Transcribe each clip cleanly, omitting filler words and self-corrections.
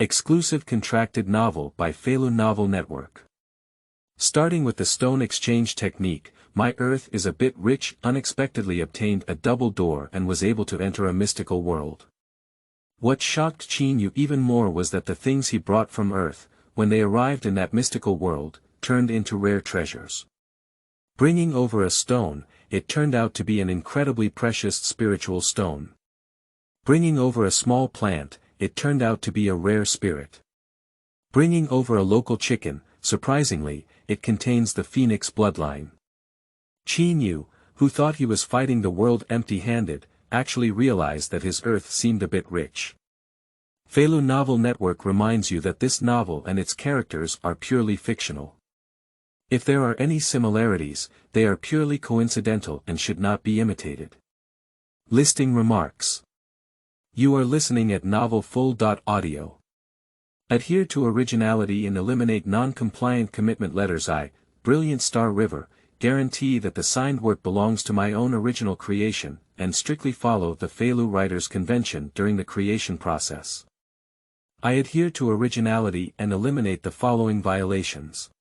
Exclusive contracted novel by Feathered Novel Network. Starting with the stone exchange technique, my earth is a bit rich unexpectedly obtained a double door and was able to enter a mystical world. What shocked Qin Yu even more was that the things he brought from earth, when they arrived in that mystical world, turned into rare treasures. Bringing over a stone, it turned out to be an incredibly precious spiritual stone. Bringing over a small plant, it turned out to be a rare spirit. Bringing over a local chicken, surprisingly, it contains the phoenix bloodline. Qin Yu, who thought he was fighting the world empty-handed, actually realized that his earth seemed a bit rich. Feathered Novel Network reminds you that this novel and its characters are purely fictional. If there are any similarities, they are purely coincidental and should not be imitated. Listing remarks. You are listening at novelfull.audio. Adhere to originality and eliminate non-compliant commitment letters. Brilliant Star River, guarantee that the signed work belongs to my own original creation, and strictly follow the Feathered Writers Convention during the creation process. I adhere to originality and eliminate the following violations.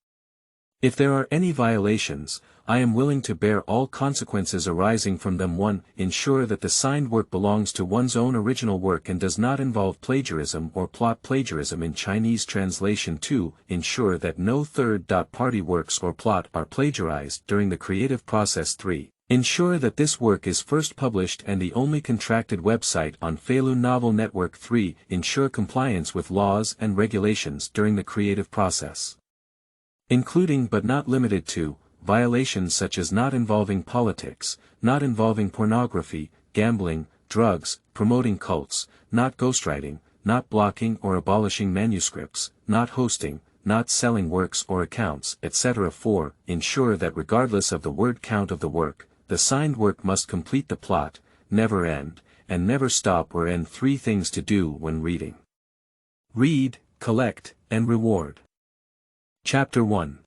If there are any violations, I am willing to bear all consequences arising from them. 1. Ensure that the signed work belongs to one's own original work and does not involve plagiarism or plot plagiarism in Chinese translation. 2. Ensure that no third-party works or plot are plagiarized during the creative process. 3. Ensure that this work is first published and the only contracted website on Feathered Novel Network. 3. Ensure compliance with laws and regulations during the creative process, including but not limited to violations such as not involving politics, not involving pornography, gambling, drugs, promoting cults, not ghostwriting, not blocking or abolishing manuscripts, not hosting, not selling works or accounts, etc. 4. Ensure that regardless of the word count of the work, the signed work must complete the plot, never end, and never stop or end. 3 things to do when reading. Read, collect, and reward. Chapter 1.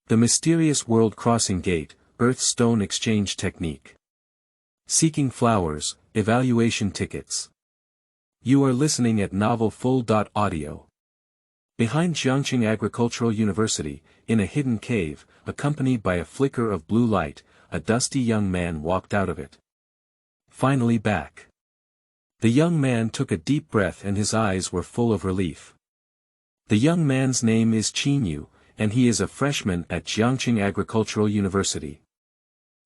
The Mysterious World Crossing Gate, Earth Stone Exchange Technique. Seeking Flowers, Evaluation Tickets. You are listening at novelfull.audio. Behind Jiangqing Agricultural University, in a hidden cave, accompanied by a flicker of blue light, a dusty young man walked out of it. Finally back. The young man took a deep breath and his eyes were full of relief. The young man's name is Qin Yu, and he is a freshman at Jiangqing Agricultural University.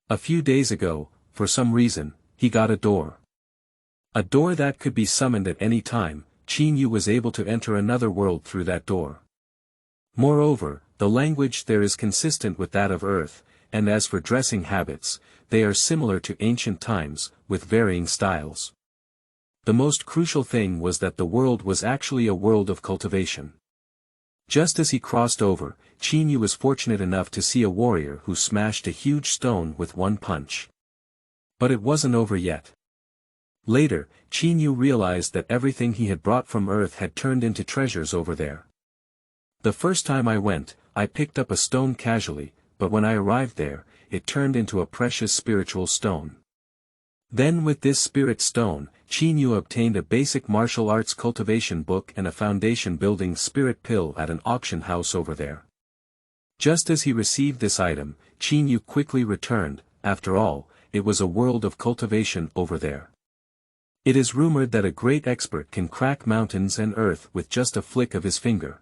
A few days ago, for some reason, he got a door. A door that could be summoned at any time. Qin Yu was able to enter another world through that door. Moreover, the language there is consistent with that of Earth, and as for dressing habits, they are similar to ancient times, with varying styles. The most crucial thing was that the world was actually a world of cultivation. Just as he crossed over, Qin Yu was fortunate enough to see a warrior who smashed a huge stone with one punch. But it wasn't over yet. Later, Qin Yu realized that everything he had brought from Earth had turned into treasures over there. The first time I went, I picked up a stone casually, but when I arrived there, it turned into a precious spiritual stone. Then with this spirit stone, Qin Yu obtained a basic martial arts cultivation book and a foundation building spirit pill at an auction house over there. Just as he received this item, Qin Yu quickly returned. After all, it was a world of cultivation over there. It is rumored that a great expert can crack mountains and earth with just a flick of his finger.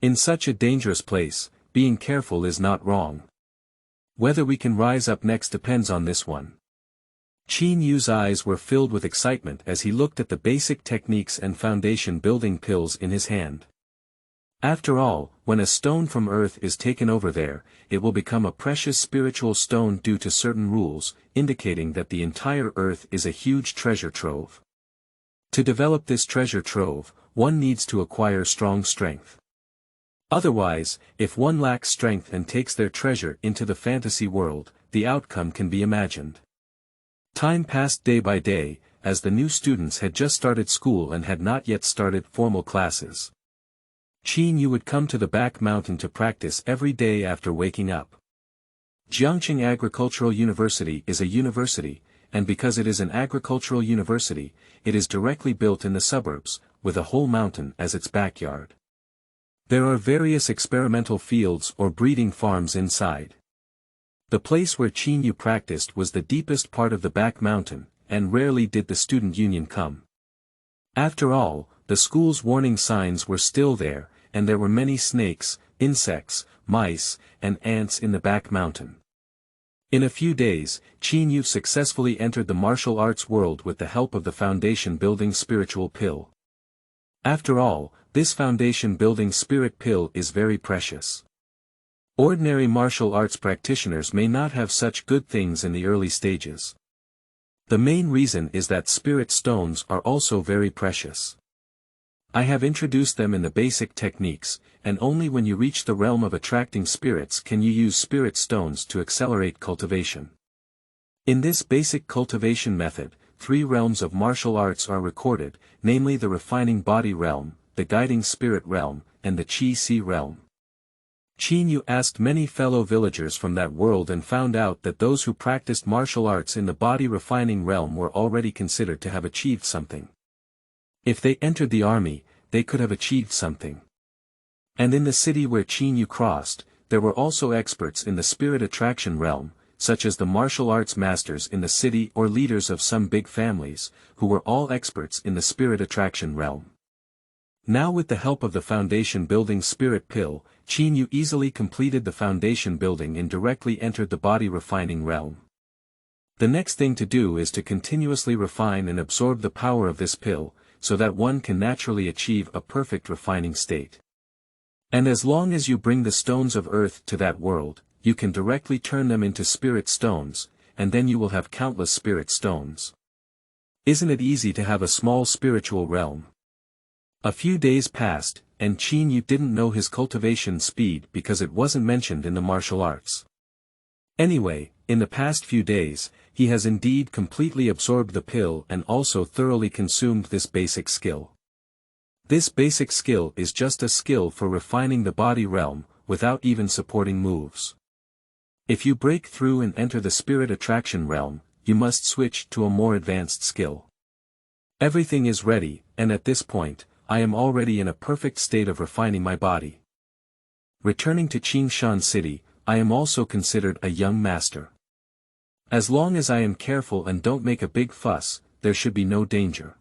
In such a dangerous place, being careful is not wrong. Whether we can rise up next depends on this one. Qin Yu's eyes were filled with excitement as he looked at the basic techniques and foundation building pills in his hand. After all, when a stone from Earth is taken over there, it will become a precious spiritual stone due to certain rules, indicating that the entire Earth is a huge treasure trove. To develop this treasure trove, one needs to acquire strong strength. Otherwise, if one lacks strength and takes their treasure into the fantasy world, the outcome can be imagined. Time passed day by day, as the new students had just started school and had not yet started formal classes. Qin Yu would come to the back mountain to practice every day after waking up. Jiangqing Agricultural University is a university, and because it is an agricultural university, it is directly built in the suburbs, with a whole mountain as its backyard. There are various experimental fields or breeding farms inside. The place where Qin Yu practiced was the deepest part of the back mountain, and rarely did the student union come. After all, the school's warning signs were still there, and there were many snakes, insects, mice, and ants in the back mountain. In a few days, Qin Yu successfully entered the martial arts world with the help of the foundation-building spiritual pill. After all, this foundation-building spirit pill is very precious. Ordinary martial arts practitioners may not have such good things in the early stages. The main reason is that spirit stones are also very precious. I have introduced them in the basic techniques, and only when you reach the realm of attracting spirits can you use spirit stones to accelerate cultivation. In this basic cultivation method, 3 realms of martial arts are recorded, namely the refining body realm, the guiding spirit realm, and the Qi-Si realm. Qin Yu asked many fellow villagers from that world and found out that those who practiced martial arts in the body refining realm were already considered to have achieved something. If they entered the army, they could have achieved something. And in the city where Qin Yu crossed, there were also experts in the spirit attraction realm, such as the martial arts masters in the city or leaders of some big families, who were all experts in the spirit attraction realm. Now with the help of the foundation building spirit pill, Qin Yu easily completed the foundation building and directly entered the body refining realm. The next thing to do is to continuously refine and absorb the power of this pill, so that one can naturally achieve a perfect refining state. And as long as you bring the stones of earth to that world, you can directly turn them into spirit stones, and then you will have countless spirit stones. Isn't it easy to have a small spiritual realm? A few days passed, and Qin Yu didn't know his cultivation speed because it wasn't mentioned in the martial arts. Anyway, in the past few days, he has indeed completely absorbed the pill and also thoroughly consumed this basic skill. This basic skill is just a skill for refining the body realm, without even supporting moves. If you break through and enter the spirit attraction realm, you must switch to a more advanced skill. Everything is ready, and at this point, I am already in a perfect state of refining my body. Returning to Qingshan City, I am also considered a young master. As long as I am careful and don't make a big fuss, there should be no danger.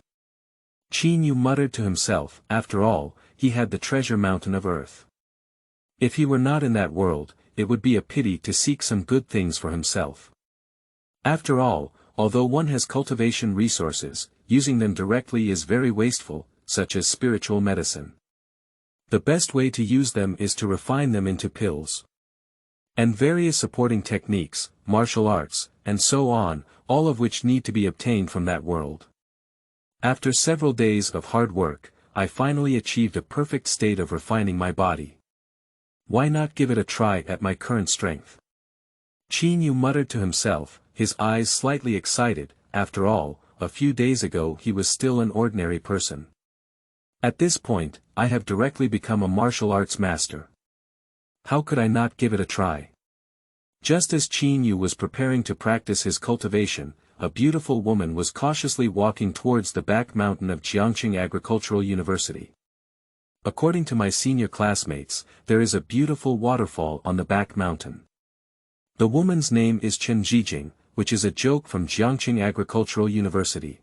Qin Yu muttered to himself, after all, he had the treasure mountain of earth. If he were not in that world, it would be a pity to seek some good things for himself. After all, although one has cultivation resources, using them directly is very wasteful, such as spiritual medicine. The best way to use them is to refine them into pills. And various supporting techniques, martial arts, and so on, all of which need to be obtained from that world. After several days of hard work, I finally achieved a perfect state of refining my body. Why not give it a try at my current strength? Qin Yu muttered to himself, his eyes slightly excited. After all, a few days ago he was still an ordinary person. At this point, I have directly become a martial arts master. How could I not give it a try? Just as Qin Yu was preparing to practice his cultivation, a beautiful woman was cautiously walking towards the back mountain of Jiangqing Agricultural University. According to my senior classmates, there is a beautiful waterfall on the back mountain. The woman's name is Chen Jijing, which is a joke from Jiangqing Agricultural University.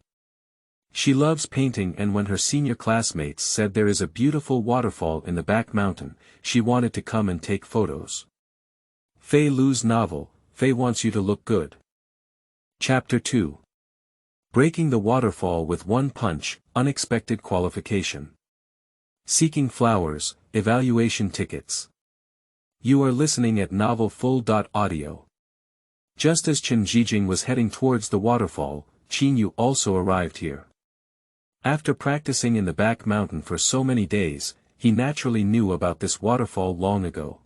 She loves painting, and when her senior classmates said there is a beautiful waterfall in the back mountain, she wanted to come and take photos. Fei Lu's novel, Fei Wants You to Look Good. Chapter 2. Breaking the Waterfall with One Punch, Unexpected Qualification. Seeking Flowers, Evaluation Tickets. You are listening at novelfull.audio. Just as Chen Jijing was heading towards the waterfall, Qin Yu also arrived here. After practicing in the back mountain for so many days, he naturally knew about this waterfall long ago.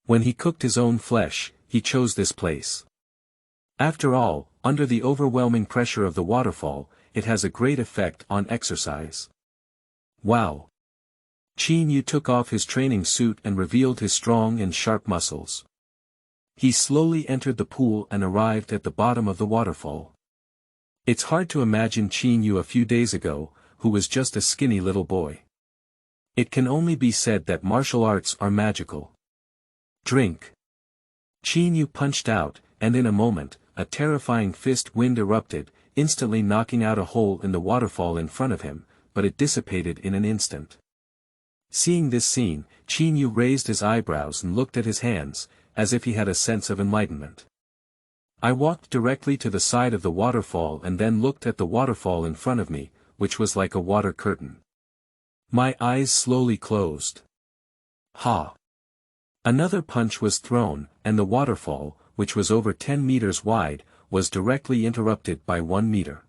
When he cooked his own flesh, he chose this place. After all, under the overwhelming pressure of the waterfall, it has a great effect on exercise. Wow! Qin Yu took off his training suit and revealed his strong and sharp muscles. He slowly entered the pool and arrived at the bottom of the waterfall. It's hard to imagine Qin Yu a few days ago, who was just a skinny little boy. It can only be said that martial arts are magical. Drink. Qin Yu punched out, and in a moment, a terrifying fist wind erupted, instantly knocking out a hole in the waterfall in front of him, but it dissipated in an instant. Seeing this scene, Qin Yu raised his eyebrows and looked at his hands, as if he had a sense of enlightenment. I walked directly to the side of the waterfall and then looked at the waterfall in front of me, which was like a water curtain. My eyes slowly closed. Ha! Another punch was thrown, and the waterfall, which was over 10 meters wide, was directly interrupted by 1 meter.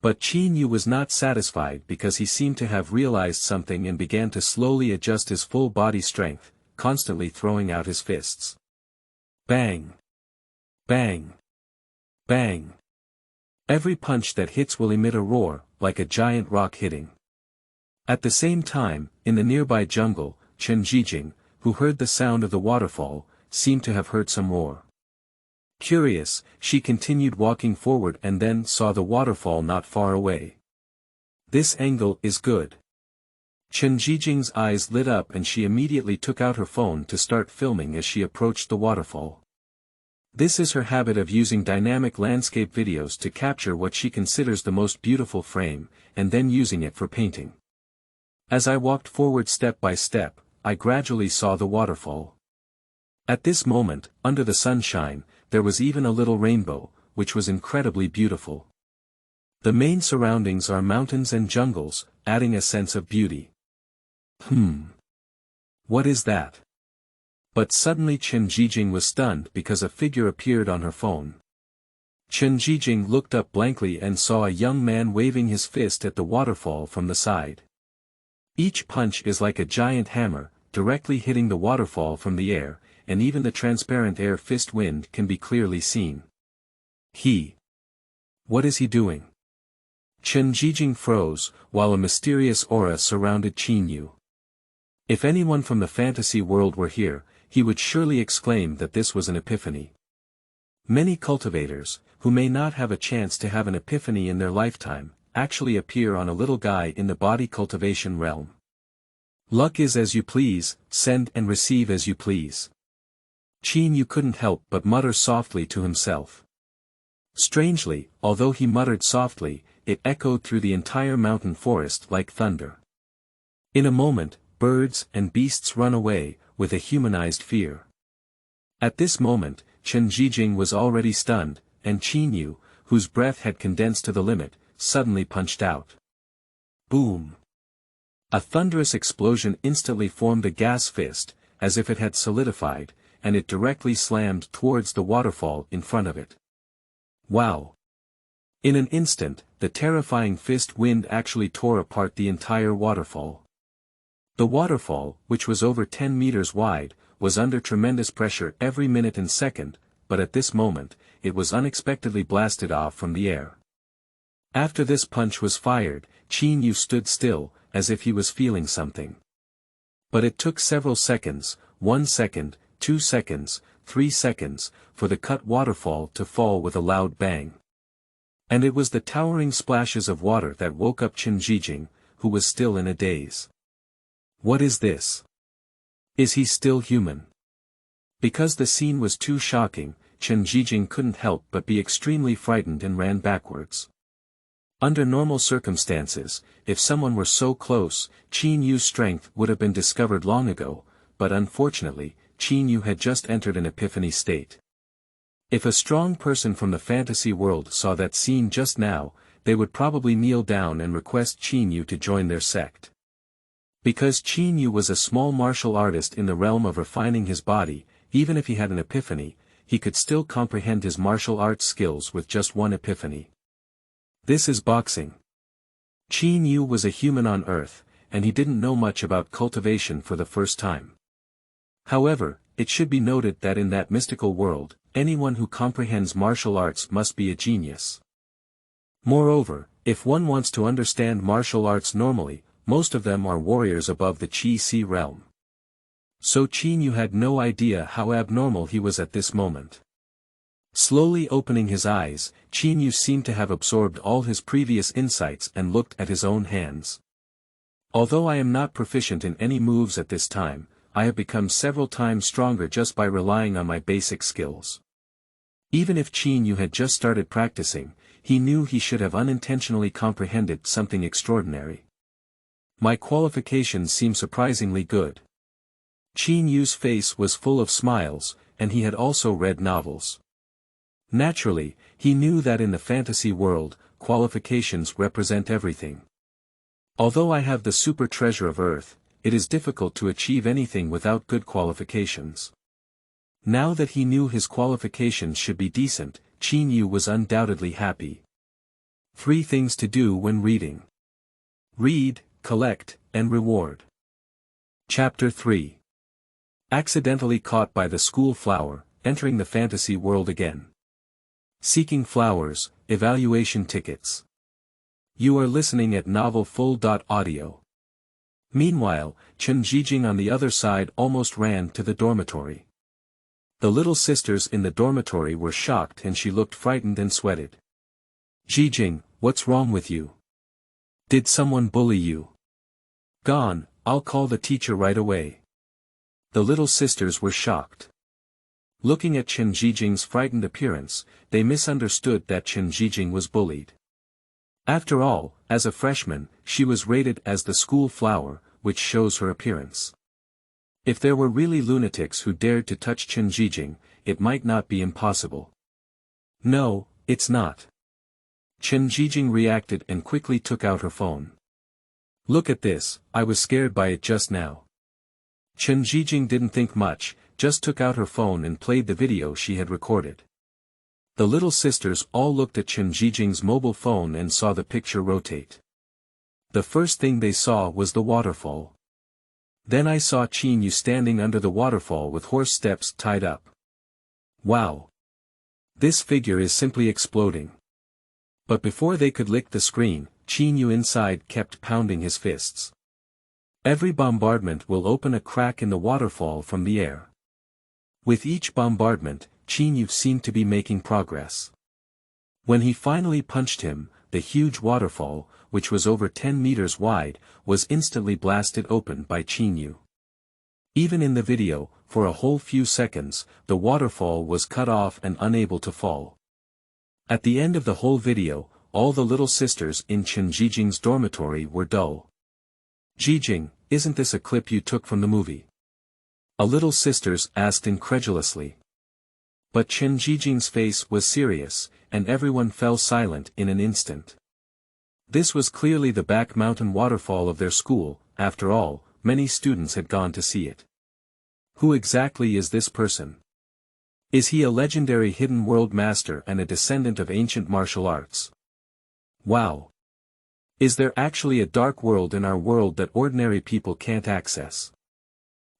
But Qin Yu was not satisfied because he seemed to have realized something and began to slowly adjust his full body strength, constantly throwing out his fists. Bang! Bang! Bang! Every punch that hits will emit a roar, like a giant rock hitting. At the same time, in the nearby jungle, Chen Jijing, who heard the sound of the waterfall, seemed to have heard some roar. Curious, she continued walking forward and then saw the waterfall not far away. This angle is good. Chen Jijing's eyes lit up and she immediately took out her phone to start filming as she approached the waterfall. This is her habit of using dynamic landscape videos to capture what she considers the most beautiful frame, and then using it for painting. As I walked forward step by step, I gradually saw the waterfall. At this moment, under the sunshine, there was even a little rainbow, which was incredibly beautiful. The main surroundings are mountains and jungles, adding a sense of beauty. What is that? But suddenly Chen Jijing was stunned because a figure appeared on her phone. Chen Jijing looked up blankly and saw a young man waving his fist at the waterfall from the side. Each punch is like a giant hammer, directly hitting the waterfall from the air, and even the transparent air fist wind can be clearly seen. What is he doing? Chen Jijing froze, while a mysterious aura surrounded Qin Yu. If anyone from the fantasy world were here, he would surely exclaim that this was an epiphany. Many cultivators, who may not have a chance to have an epiphany in their lifetime, actually appear on a little guy in the body cultivation realm. Luck is as you please, send and receive as you please. Qin Yu couldn't help but mutter softly to himself. Strangely, although he muttered softly, it echoed through the entire mountain forest like thunder. In a moment, birds and beasts run away, with a humanized fear. At this moment, Chen Jijing was already stunned, and Qin Yu, whose breath had condensed to the limit, suddenly punched out. Boom! A thunderous explosion instantly formed a gas fist, as if it had solidified, and it directly slammed towards the waterfall in front of it. Wow! In an instant, the terrifying fist wind actually tore apart the entire waterfall. The waterfall, which was over 10 meters wide, was under tremendous pressure every minute and second, but at this moment, it was unexpectedly blasted off from the air. After this punch was fired, Qin Yu stood still, as if he was feeling something. But it took several seconds, 1 second, 2 seconds, 3 seconds, for the cut waterfall to fall with a loud bang. And it was the towering splashes of water that woke up Chen Jijing, who was still in a daze. What is this? Is he still human? Because the scene was too shocking, Chen Jijing couldn't help but be extremely frightened and ran backwards. Under normal circumstances, if someone were so close, Qin Yu's strength would have been discovered long ago, but unfortunately, Qin Yu had just entered an epiphany state. If a strong person from the fantasy world saw that scene just now, they would probably kneel down and request Qin Yu to join their sect. Because Qin Yu was a small martial artist in the realm of refining his body, even if he had an epiphany, he could still comprehend his martial arts skills with just one epiphany. This is boxing. Qin Yu was a human on Earth, and he didn't know much about cultivation for the first time. However, it should be noted that in that mystical world, anyone who comprehends martial arts must be a genius. Moreover, if one wants to understand martial arts normally, most of them are warriors above the Qi-Si realm. So Qin Yu had no idea how abnormal he was at this moment. Slowly opening his eyes, Chinyu seemed to have absorbed all his previous insights and looked at his own hands. Although I am not proficient in any moves at this time, I have become several times stronger just by relying on my basic skills. Even if Chinyu had just started practicing, he knew he should have unintentionally comprehended something extraordinary. My qualifications seem surprisingly good. Chinyu's face was full of smiles, and he had also read novels. Naturally, he knew that in the fantasy world, qualifications represent everything. Although I have the super treasure of Earth, it is difficult to achieve anything without good qualifications. Now that he knew his qualifications should be decent, Chinyu was undoubtedly happy. 3 things to do when reading. Read, collect, and reward. Chapter 3. Accidentally caught by the school flower, entering the fantasy world again. Seeking flowers, evaluation tickets. You are listening at novelfull.audio. Meanwhile, Chen Jijing on the other side almost ran to the dormitory. The little sisters in the dormitory were shocked and she looked frightened and sweated. Jijing, what's wrong with you? Did someone bully you? Gone, I'll call the teacher right away. The little sisters were shocked. Looking at Chen Jijing's frightened appearance, they misunderstood that Chen Jijing was bullied. After all, as a freshman, she was rated as the school flower, which shows her appearance. If there were really lunatics who dared to touch Chen Jijing, it might not be impossible. No, it's not. Chen Jijing reacted and quickly took out her phone. Look at this, I was scared by it just now. Chen Jijing didn't think much, just took out her phone and played the video she had recorded. The little sisters all looked at Chen Jijing's mobile phone and saw the picture rotate. The first thing they saw was the waterfall. Then I saw Chinyu standing under the waterfall with horse steps tied up. Wow! This figure is simply exploding. But before they could lick the screen, Chinyu inside kept pounding his fists. Every bombardment will open a crack in the waterfall from the air. With each bombardment, Chinyu seemed to be making progress. When he finally punched him, the huge waterfall, which was over 10 meters wide, was instantly blasted open by Chinyu. Even in the video, for a whole few seconds, the waterfall was cut off and unable to fall. At the end of the whole video, all the little sisters in Chen Jijing's dormitory were dull. Jijing, isn't this a clip you took from the movie? A little sisters asked incredulously. But Chen Jijing's face was serious, and everyone fell silent in an instant. This was clearly the back mountain waterfall of their school. After all, many students had gone to see it. Who exactly is this person? Is he a legendary hidden world master and a descendant of ancient martial arts? Wow! Is there actually a dark world in our world that ordinary people can't access?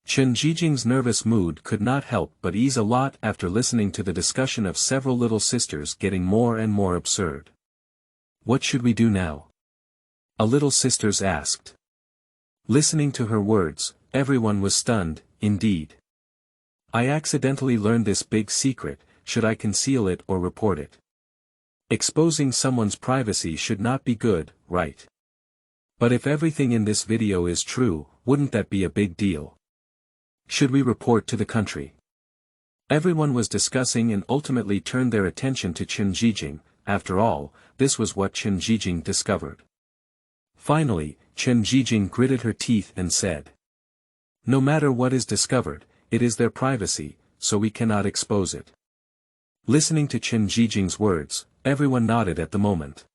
Chen Jijing's nervous mood could not help but ease a lot after listening to the discussion of several little sisters getting more and more absurd. What should we do now? A little sisters asked. Listening to her words, everyone was stunned, indeed. I accidentally learned this big secret, should I conceal it or report it? Exposing someone's privacy should not be good, right? But if everything in this video is true, wouldn't that be a big deal? Should we report to the country? Everyone was discussing and ultimately turned their attention to Chen Jijing. After all, this was what Chen Jijing discovered. Finally, Chen Jijing gritted her teeth and said. No matter what is discovered, it is their privacy, so we cannot expose it. Listening to Chen Jijing's words, everyone nodded at the moment.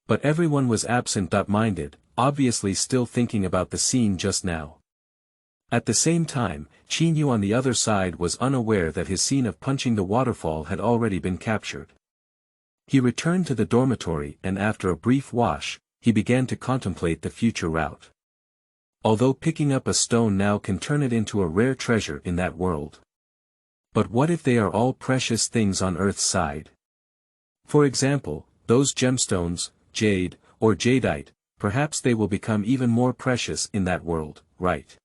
But everyone was absent-minded, obviously still thinking about the scene just now. At the same time, Chinyu on the other side was unaware that his scene of punching the waterfall had already been captured. He returned to the dormitory and after a brief wash, he began to contemplate the future route. Although picking up a stone now can turn it into a rare treasure in that world. But what if they are all precious things on Earth's side? For example, those gemstones, jade, or jadeite, perhaps they will become even more precious in that world, right?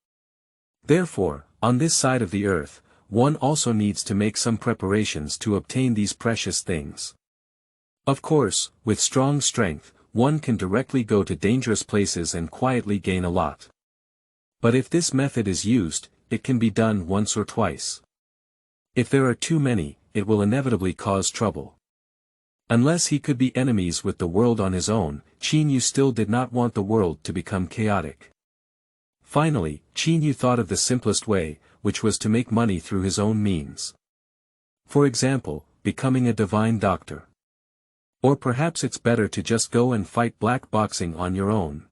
Therefore, on this side of the Earth, one also needs to make some preparations to obtain these precious things. Of course, with strong strength, one can directly go to dangerous places and quietly gain a lot. But if this method is used, it can be done once or twice. If there are too many, it will inevitably cause trouble. Unless he could be enemies with the world on his own, Qin Yu still did not want the world to become chaotic. Finally, Qin Yu thought of the simplest way, which was to make money through his own means. For example, becoming a divine doctor. Or perhaps it's better to just go and fight black boxing on your own.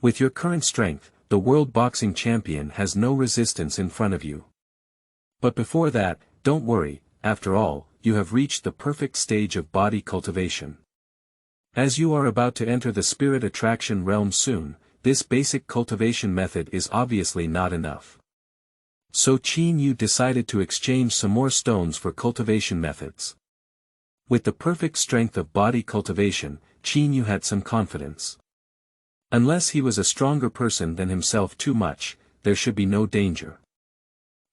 With your current strength, the world boxing champion has no resistance in front of you. But before that, don't worry, after all, you have reached the perfect stage of body cultivation. As you are about to enter the spirit attraction realm soon, this basic cultivation method is obviously not enough. So Qin Yu decided to exchange some more stones for cultivation methods. With the perfect strength of body cultivation, Qin Yu had some confidence. Unless he was a stronger person than himself too much, there should be no danger.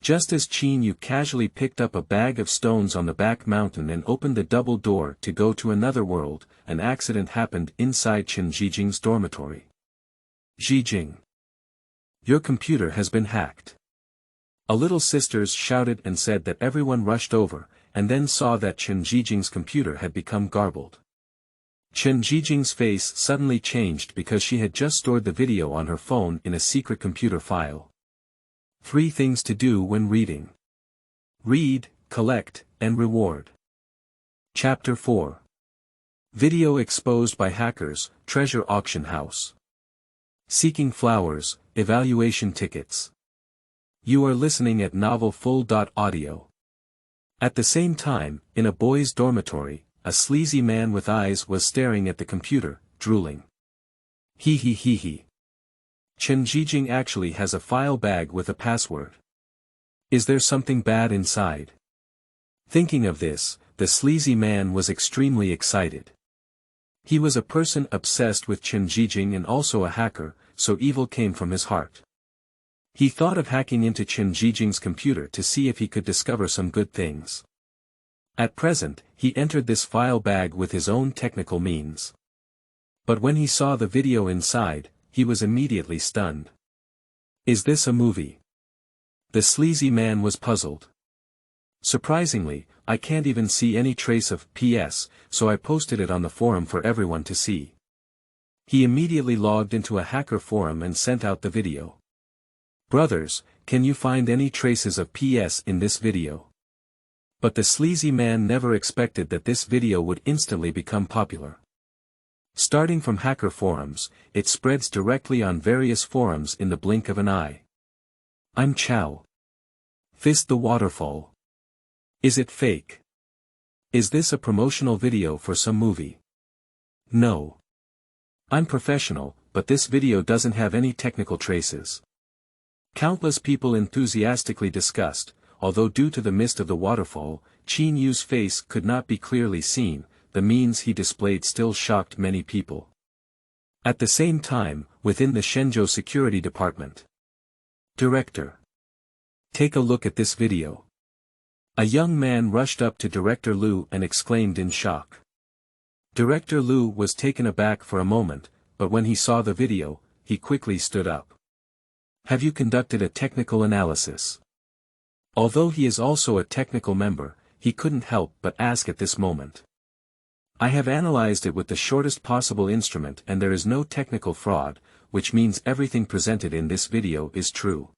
Just as Qin Yu casually picked up a bag of stones on the back mountain and opened the double door to go to another world, an accident happened inside Chen Zhijing's dormitory. Zhijing. Your computer has been hacked. A little sisters shouted and said that everyone rushed over, and then saw that Chen Zhijing's computer had become garbled. Chen Zhijing's face suddenly changed because she had just stored the video on her phone in a secret computer file. 3 things to do when reading. Read, collect, and reward. Chapter 4. Video exposed by hackers, treasure auction house. Seeking flowers, evaluation tickets. You are listening at novelfull.audio. At the same time, in a boys' dormitory, a sleazy man with eyes was staring at the computer, drooling. He. Chen Zhijing actually has a file bag with a password. Is there something bad inside? Thinking of this, the sleazy man was extremely excited. He was a person obsessed with Chen Zhijing and also a hacker, so evil came from his heart. He thought of hacking into Chen Zhijing's computer to see if he could discover some good things. At present, he entered this file bag with his own technical means. But when he saw the video inside, he was immediately stunned. Is this a movie? The sleazy man was puzzled. Surprisingly, I can't even see any trace of PS, so I posted it on the forum for everyone to see. He immediately logged into a hacker forum and sent out the video. Brothers, can you find any traces of PS in this video? But the sleazy man never expected that this video would instantly become popular. Starting from hacker forums, it spreads directly on various forums in the blink of an eye. I'm Chow. Fist the Waterfall. Is it fake? Is this a promotional video for some movie? No. I'm professional, but this video doesn't have any technical traces. Countless people enthusiastically discussed, although due to the mist of the waterfall, Qin Yu's face could not be clearly seen, the means he displayed still shocked many people. At the same time, within the Shenzhou Security Department. Director. Take a look at this video. A young man rushed up to Director Liu and exclaimed in shock. Director Liu was taken aback for a moment, but when he saw the video, he quickly stood up. Have you conducted a technical analysis? Although he is also a technical member, he couldn't help but ask at this moment. I have analyzed it with the shortest possible instrument and there is no technical fraud, which means everything presented in this video is true.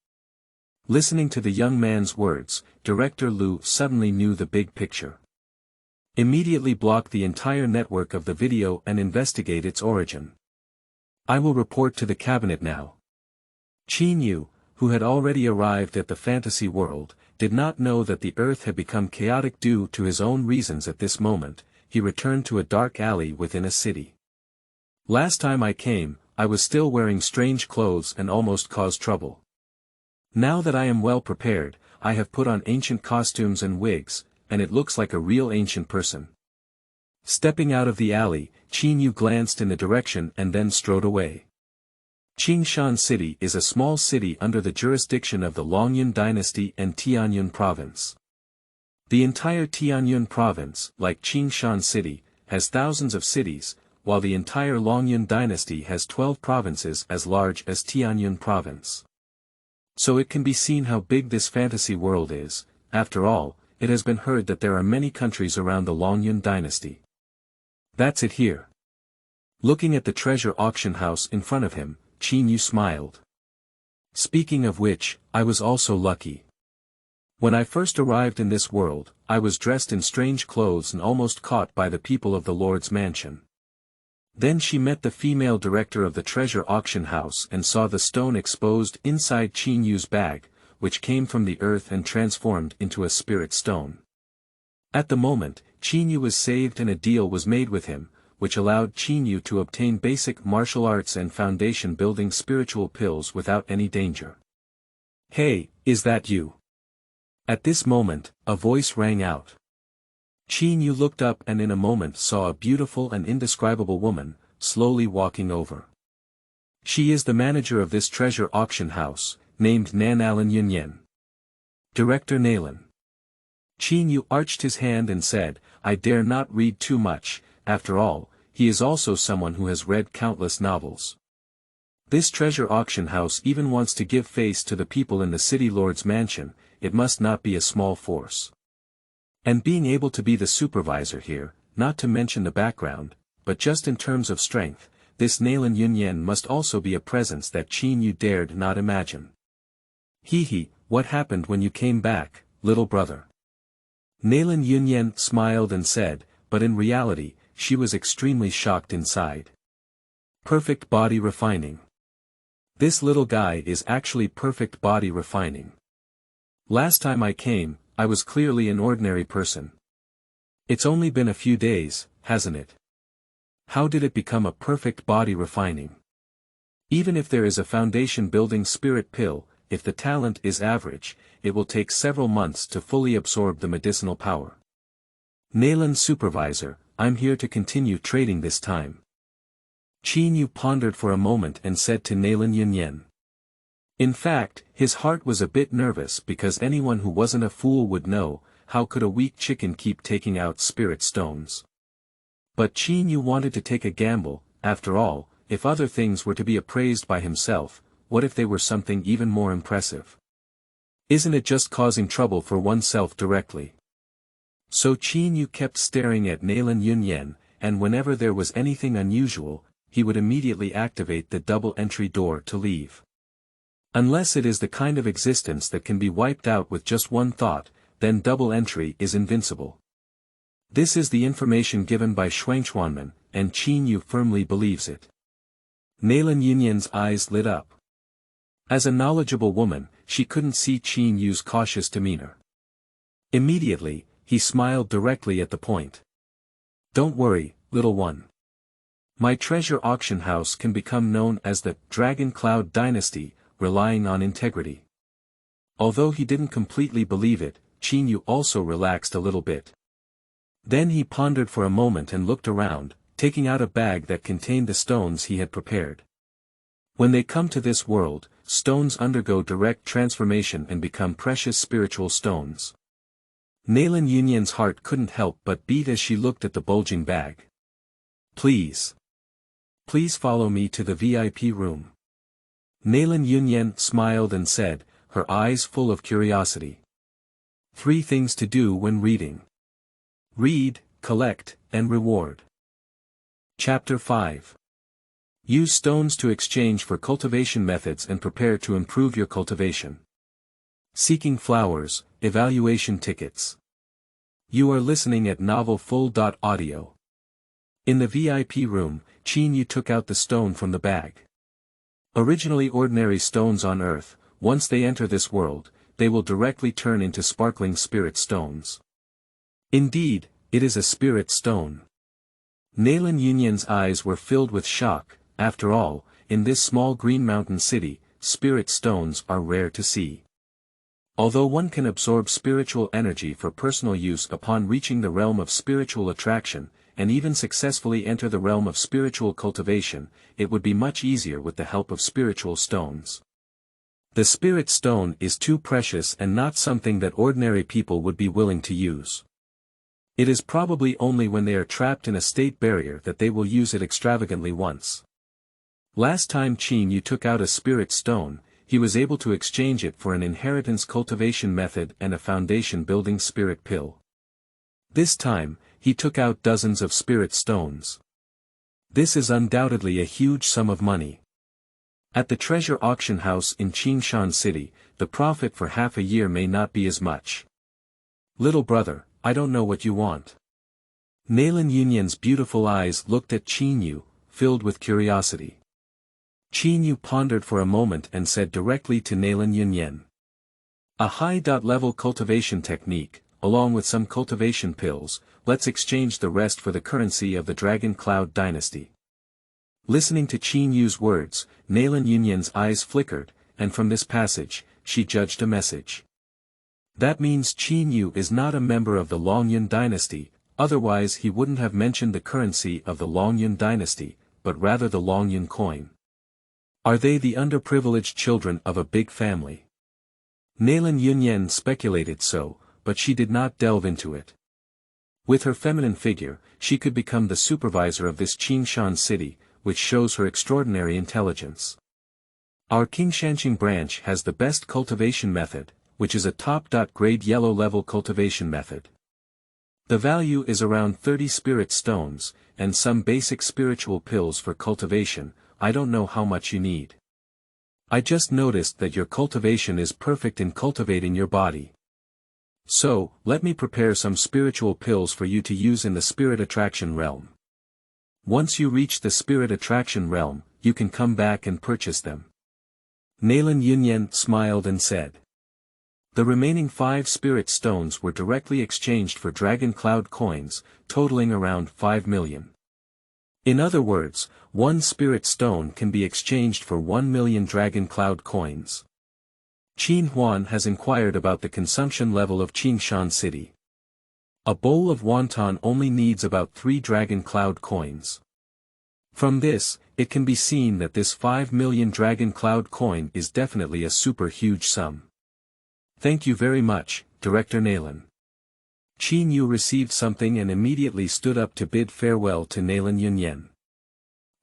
Listening to the young man's words, Director Liu suddenly knew the big picture. Immediately block the entire network of the video and investigate its origin. I will report to the cabinet now. Qin Yu, who had already arrived at the fantasy world, did not know that the earth had become chaotic due to his own reasons at this moment. He returned to a dark alley within a city. Last time I came, I was still wearing strange clothes and almost caused trouble. Now that I am well prepared, I have put on ancient costumes and wigs, and it looks like a real ancient person. Stepping out of the alley, Qin Yu glanced in the direction and then strode away. Qingshan City is a small city under the jurisdiction of the Longyun Dynasty and Tianyun Province. The entire Tianyun Province, like Qingshan City, has thousands of cities, while the entire Longyun Dynasty has 12 provinces as large as Tianyun Province. So it can be seen how big this fantasy world is. After all, it has been heard that there are many countries around the Longyun Dynasty. That's it here. Looking at the treasure auction house in front of him, Qin Yu smiled. Speaking of which, I was also lucky. When I first arrived in this world, I was dressed in strange clothes and almost caught by the people of the Lord's mansion. Then she met the female director of the treasure auction house and saw the stone exposed inside Qin Yu's bag, which came from the earth and transformed into a spirit stone. At the moment, Qin Yu was saved and a deal was made with him, which allowed Qin Yu to obtain basic martial arts and foundation building spiritual pills without any danger. Hey, is that you? At this moment, a voice rang out. Qin Yu looked up and in a moment saw a beautiful and indescribable woman, slowly walking over. She is the manager of this treasure auction house, named Nalan Yunyan. Director Nalan. Qin Yu arched his hand and said, I dare not read too much. After all, he is also someone who has read countless novels. This treasure auction house even wants to give face to the people in the city lord's mansion. It must not be a small force. And being able to be the supervisor here, not to mention the background, but just in terms of strength, this Nalan Yunyan must also be a presence that Qin Yu dared not imagine. Hee, what happened when you came back, little brother? Nalan Yunyan smiled and said, but in reality, she was extremely shocked inside. Perfect body refining. This little guy is actually perfect body refining. Last time I came, I was clearly an ordinary person. It's only been a few days, hasn't it? How did it become a perfect body refining? Even if there is a foundation building spirit pill, if the talent is average, it will take several months to fully absorb the medicinal power. Nalan supervisor, I'm here to continue trading this time. Qin Yu pondered for a moment and said to Nalan Yunyan. In fact, his heart was a bit nervous because anyone who wasn't a fool would know, how could a weak chicken keep taking out spirit stones? But Qin Yu wanted to take a gamble. After all, if other things were to be appraised by himself, what if they were something even more impressive? Isn't it just causing trouble for oneself directly? So Qin Yu kept staring at Nalan Yunyan, and whenever there was anything unusual, he would immediately activate the double entry door to leave. Unless it is the kind of existence that can be wiped out with just one thought, then double entry is invincible. This is the information given by Xuanchuanman, and Qin Yu firmly believes it. Nalan Yunyan's eyes lit up. As a knowledgeable woman, she couldn't see Qin Yu's cautious demeanor. Immediately, he smiled directly at the point. Don't worry, little one. My treasure auction house can become known as the Dragon Cloud Dynasty, relying on integrity. Although he didn't completely believe it, Qin Yu also relaxed a little bit. Then he pondered for a moment and looked around, taking out a bag that contained the stones he had prepared. When they come to this world, stones undergo direct transformation and become precious spiritual stones. Nalan Yunyan's heart couldn't help but beat as she looked at the bulging bag. Please. Please follow me to the VIP room. Nalan Yunyan smiled and said, her eyes full of curiosity. 3 things to do when reading. Read, collect, and reward. Chapter 5. Use stones to exchange for cultivation methods and prepare to improve your cultivation. Seeking flowers, evaluation tickets. You are listening at novelfull.audio. In the VIP room, Qin Yu took out the stone from the bag. Originally ordinary stones on Earth, once they enter this world, they will directly turn into sparkling spirit stones. Indeed, it is a spirit stone. Nalan Yunyan's eyes were filled with shock. After all, in this small green mountain city, spirit stones are rare to see. Although one can absorb spiritual energy for personal use upon reaching the realm of spiritual attraction, and even successfully enter the realm of spiritual cultivation, it would be much easier with the help of spiritual stones. The spirit stone is too precious and not something that ordinary people would be willing to use. It is probably only when they are trapped in a state barrier that they will use it extravagantly once. Last time Qin Yu took out a spirit stone, he was able to exchange it for an inheritance cultivation method and a foundation building spirit pill. This time, he took out dozens of spirit stones. This is undoubtedly a huge sum of money. At the treasure auction house in Qingshan City, the profit for half a year may not be as much. Little brother, I don't know what you want. Nalan Yunyan's beautiful eyes looked at Qin Yu, filled with curiosity. Qin Yu pondered for a moment and said directly to Nalan Yunyan. A high-level cultivation technique, along with some cultivation pills, let's exchange the rest for the currency of the Dragon Cloud dynasty. Listening to Qin Yu's words, Nalan Yunyan's eyes flickered, and from this passage, she judged a message. That means Qin Yu is not a member of the Longyun dynasty, otherwise he wouldn't have mentioned the currency of the Longyun dynasty, but rather the Longyun coin. Are they the underprivileged children of a big family? Nalan Yunyan speculated so, but she did not delve into it. With her feminine figure, she could become the supervisor of this Qingshan city, which shows her extraordinary intelligence. Our Qingshanqing branch has the best cultivation method, which is a top-grade yellow-level cultivation method. The value is around 30 spirit stones, and some basic spiritual pills for cultivation. I don't know how much you need. I just noticed that your cultivation is perfect in cultivating your body. So, let me prepare some spiritual pills for you to use in the spirit attraction realm. Once you reach the spirit attraction realm, you can come back and purchase them. Nalan Yunyan smiled and said. The remaining 5 spirit stones were directly exchanged for Dragon Cloud coins, totaling around 5 million. In other words, 1 spirit stone can be exchanged for 1 million Dragon Cloud coins. Qin Huan has inquired about the consumption level of Qingshan City. A bowl of wonton only needs about 3 Dragon Cloud coins. From this, it can be seen that this 5 million Dragon Cloud coin is definitely a super huge sum. Thank you very much, Director Nalan. Qin Yu received something and immediately stood up to bid farewell to Nalan Yunyan.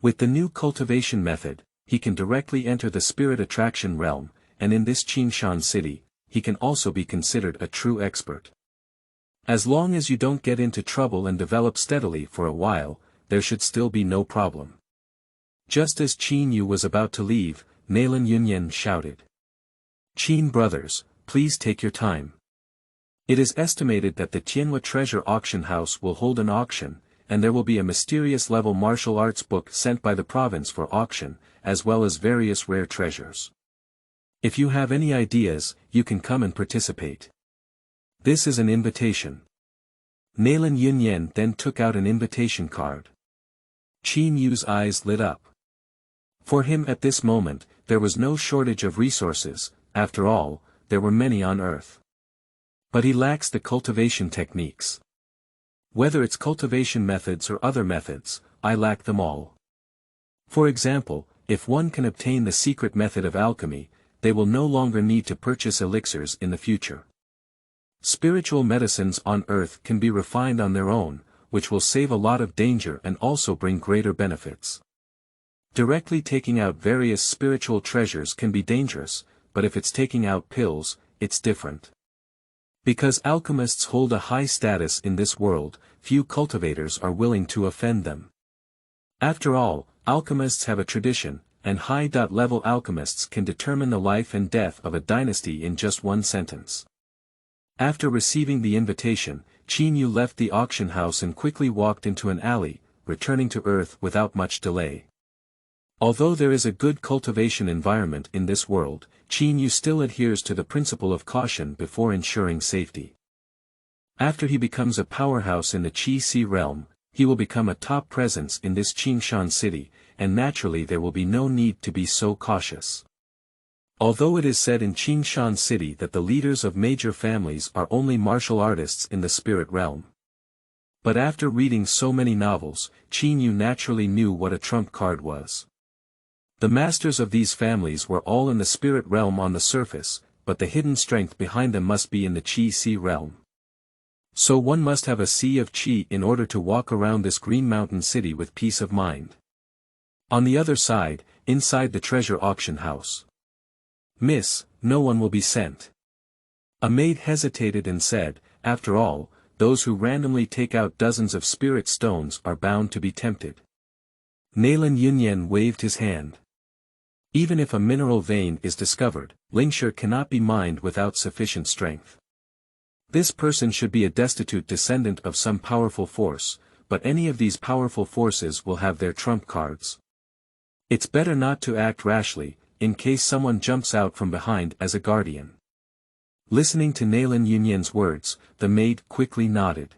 With the new cultivation method, he can directly enter the spirit attraction realm, and in this Qingshan city, he can also be considered a true expert. As long as you don't get into trouble and develop steadily for a while, there should still be no problem. Just as Qin Yu was about to leave, Nalan Yunyan shouted. Qin brothers, please take your time. It is estimated that the Tianhua Treasure Auction House will hold an auction, and there will be a mysterious level martial arts book sent by the province for auction, as well as various rare treasures. If you have any ideas, you can come and participate. This is an invitation. Nalan Yunyan then took out an invitation card. Qin Yu's eyes lit up. For him at this moment, there was no shortage of resources, after all, there were many on earth. But he lacks the cultivation techniques. Whether it's cultivation methods or other methods, I lack them all. For example, if one can obtain the secret method of alchemy, they will no longer need to purchase elixirs in the future. Spiritual medicines on earth can be refined on their own, which will save a lot of danger and also bring greater benefits. Directly taking out various spiritual treasures can be dangerous, but if it's taking out pills, it's different. Because alchemists hold a high status in this world, few cultivators are willing to offend them. After all, alchemists have a tradition, and high-level alchemists can determine the life and death of a dynasty in just one sentence. After receiving the invitation, Qin Yu left the auction house and quickly walked into an alley, returning to Earth without much delay. Although there is a good cultivation environment in this world, Qin Yu still adheres to the principle of caution before ensuring safety. After he becomes a powerhouse in the Qi realm, he will become a top presence in this Qingshan city, and naturally there will be no need to be so cautious. Although it is said in Qingshan city that the leaders of major families are only martial artists in the spirit realm. But after reading so many novels, Qin Yu naturally knew what a trump card was. The masters of these families were all in the spirit realm on the surface, but the hidden strength behind them must be in the Qi Sea realm. So one must have a sea of Qi in order to walk around this green mountain city with peace of mind. On the other side, inside the treasure auction house. Miss, no one will be sent. A maid hesitated and said, after all, those who randomly take out dozens of spirit stones are bound to be tempted. Naylan Yunyan waved his hand. Even if a mineral vein is discovered, Lingshi cannot be mined without sufficient strength. This person should be a destitute descendant of some powerful force, but any of these powerful forces will have their trump cards. It's better not to act rashly, in case someone jumps out from behind as a guardian. Listening to Naylan Yunyan's words, the maid quickly nodded.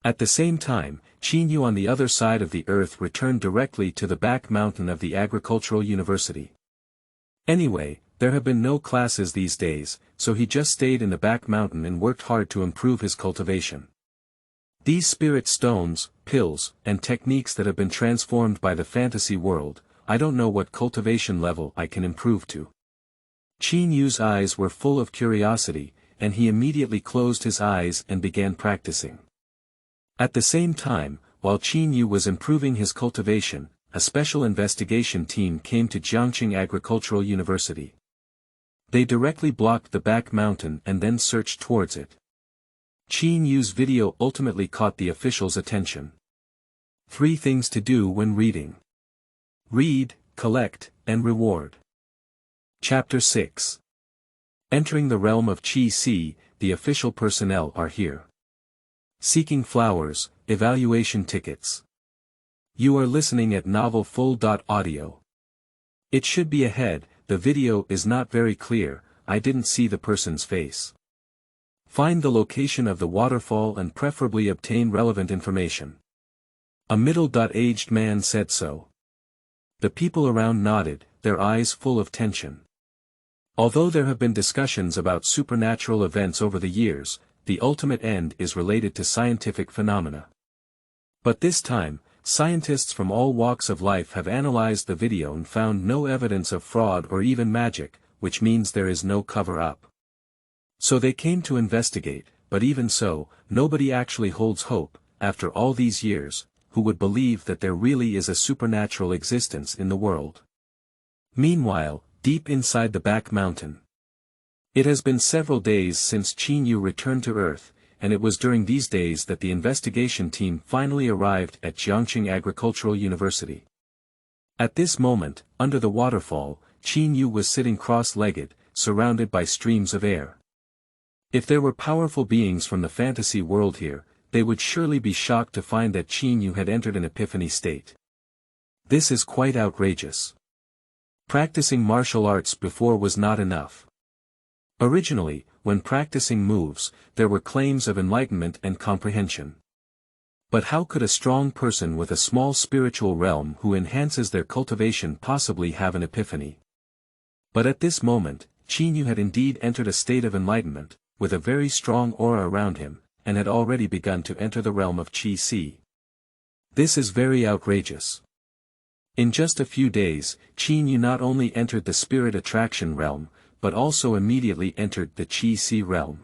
At the same time, Qin Yu on the other side of the earth returned directly to the back mountain of the agricultural university. Anyway, there have been no classes these days, so he just stayed in the back mountain and worked hard to improve his cultivation. These spirit stones, pills, and techniques that have been transformed by the fantasy world, I don't know what cultivation level I can improve to. Qin Yu's eyes were full of curiosity, and he immediately closed his eyes and began practicing. At the same time, while Qin Yu was improving his cultivation, a special investigation team came to Jiangqing Agricultural University. They directly blocked the back mountain and then searched towards it. Qin Yu's video ultimately caught the officials' attention. 3 things to do when reading. Read, collect, and reward. Chapter 6. Entering the realm of Qi Si, the official personnel are here. Seeking flowers, evaluation tickets. You are listening at novelfull.audio. It should be ahead, the video is not very clear, I didn't see the person's face. Find the location of the waterfall and preferably obtain relevant information. A middle-aged man said so. The people around nodded, their eyes full of tension. Although there have been discussions about supernatural events over the years, the ultimate end is related to scientific phenomena. But this time, scientists from all walks of life have analyzed the video and found no evidence of fraud or even magic, which means there is no cover-up. So they came to investigate, but even so, nobody actually holds hope, after all these years, who would believe that there really is a supernatural existence in the world. Meanwhile, deep inside the back mountain. It has been several days since Qin Yu returned to Earth, and it was during these days that the investigation team finally arrived at Jiangqing Agricultural University. At this moment, under the waterfall, Qin Yu was sitting cross-legged, surrounded by streams of air. If there were powerful beings from the fantasy world here, they would surely be shocked to find that Qin Yu had entered an epiphany state. This is quite outrageous. Practicing martial arts before was not enough. Originally, when practicing moves, there were claims of enlightenment and comprehension. But how could a strong person with a small spiritual realm who enhances their cultivation possibly have an epiphany? But at this moment, Qin Yu had indeed entered a state of enlightenment, with a very strong aura around him, and had already begun to enter the realm of Qi Si. This is very outrageous. In just a few days, Qin Yu not only entered the spirit attraction realm, but also immediately entered the Qi Si realm.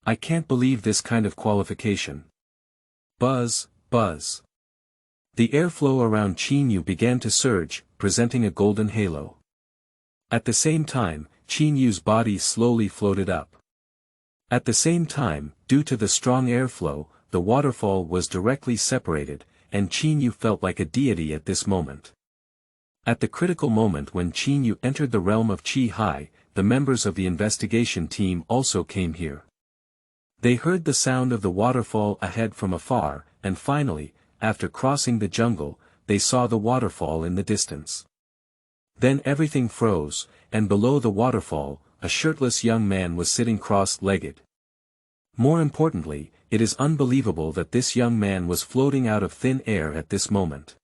I can't believe this kind of qualification. Buzz, buzz. The airflow around Qin Yu began to surge, presenting a golden halo. At the same time, Qin Yu's body slowly floated up. At the same time, due to the strong airflow, the waterfall was directly separated, and Qin Yu felt like a deity at this moment. At the critical moment when Qin Yu entered the realm of Qi Hai, the members of the investigation team also came here. They heard the sound of the waterfall ahead from afar, and finally, after crossing the jungle, they saw the waterfall in the distance. Then everything froze, and below the waterfall, a shirtless young man was sitting cross-legged. More importantly, it is unbelievable that this young man was floating out of thin air at this moment.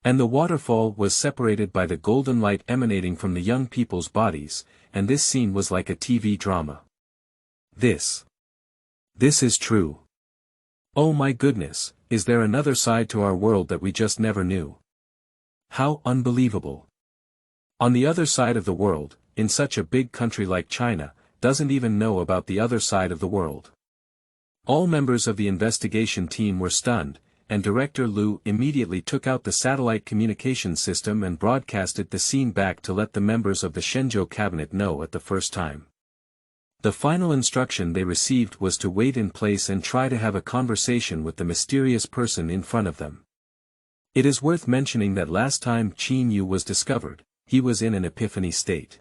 And the waterfall was separated by the golden light emanating from the young people's bodies, and this scene was like a TV drama. This is true. Oh my goodness, is there another side to our world that we just never knew? How unbelievable. On the other side of the world, in such a big country like China, doesn't even know about the other side of the world. All members of the investigation team were stunned, and Director Liu immediately took out the satellite communication system and broadcasted the scene back to let the members of the Shenzhou cabinet know at the first time. The final instruction they received was to wait in place and try to have a conversation with the mysterious person in front of them. It is worth mentioning that last time Qin Yu was discovered, he was in an epiphany state.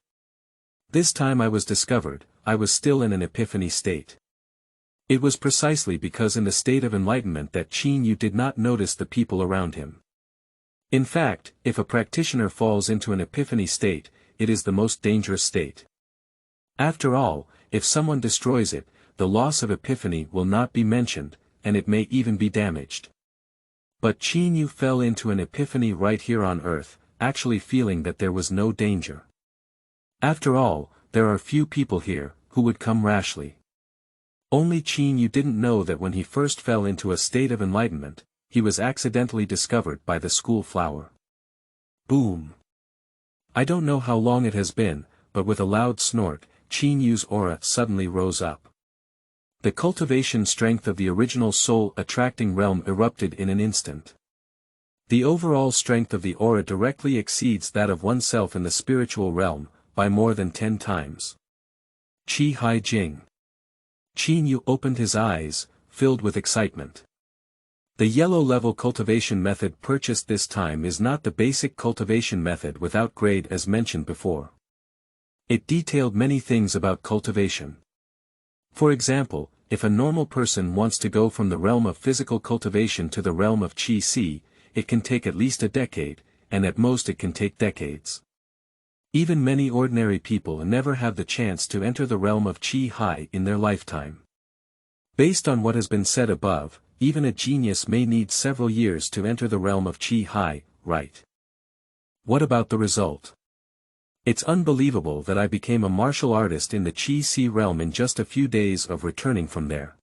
This time I was discovered, I was still in an epiphany state. It was precisely because in the state of enlightenment that Qin Yu did not notice the people around him. In fact, if a practitioner falls into an epiphany state, it is the most dangerous state. After all, if someone destroys it, the loss of epiphany will not be mentioned, and it may even be damaged. But Qin Yu fell into an epiphany right here on Earth, actually feeling that there was no danger. After all, there are few people here, who would come rashly. Only Qin Yu didn't know that when he first fell into a state of enlightenment, he was accidentally discovered by the school flower. Boom! I don't know how long it has been, but with a loud snort, Qin Yu's aura suddenly rose up. The cultivation strength of the original soul-attracting realm erupted in an instant. The overall strength of the aura directly exceeds that of oneself in the spiritual realm, by more than 10 times. Qi Hai Jing. Qin Yu opened his eyes, filled with excitement. The yellow-level cultivation method purchased this time is not the basic cultivation method without grade as mentioned before. It detailed many things about cultivation. For example, if a normal person wants to go from the realm of physical cultivation to the realm of Qi, it can take at least a decade, and at most it can take decades. Even many ordinary people never have the chance to enter the realm of Qi Hai in their lifetime. Based on what has been said above, even a genius may need several years to enter the realm of Qi Hai, right? What about the result? It's unbelievable that I became a martial artist in the Qi realm in just a few days of returning from there.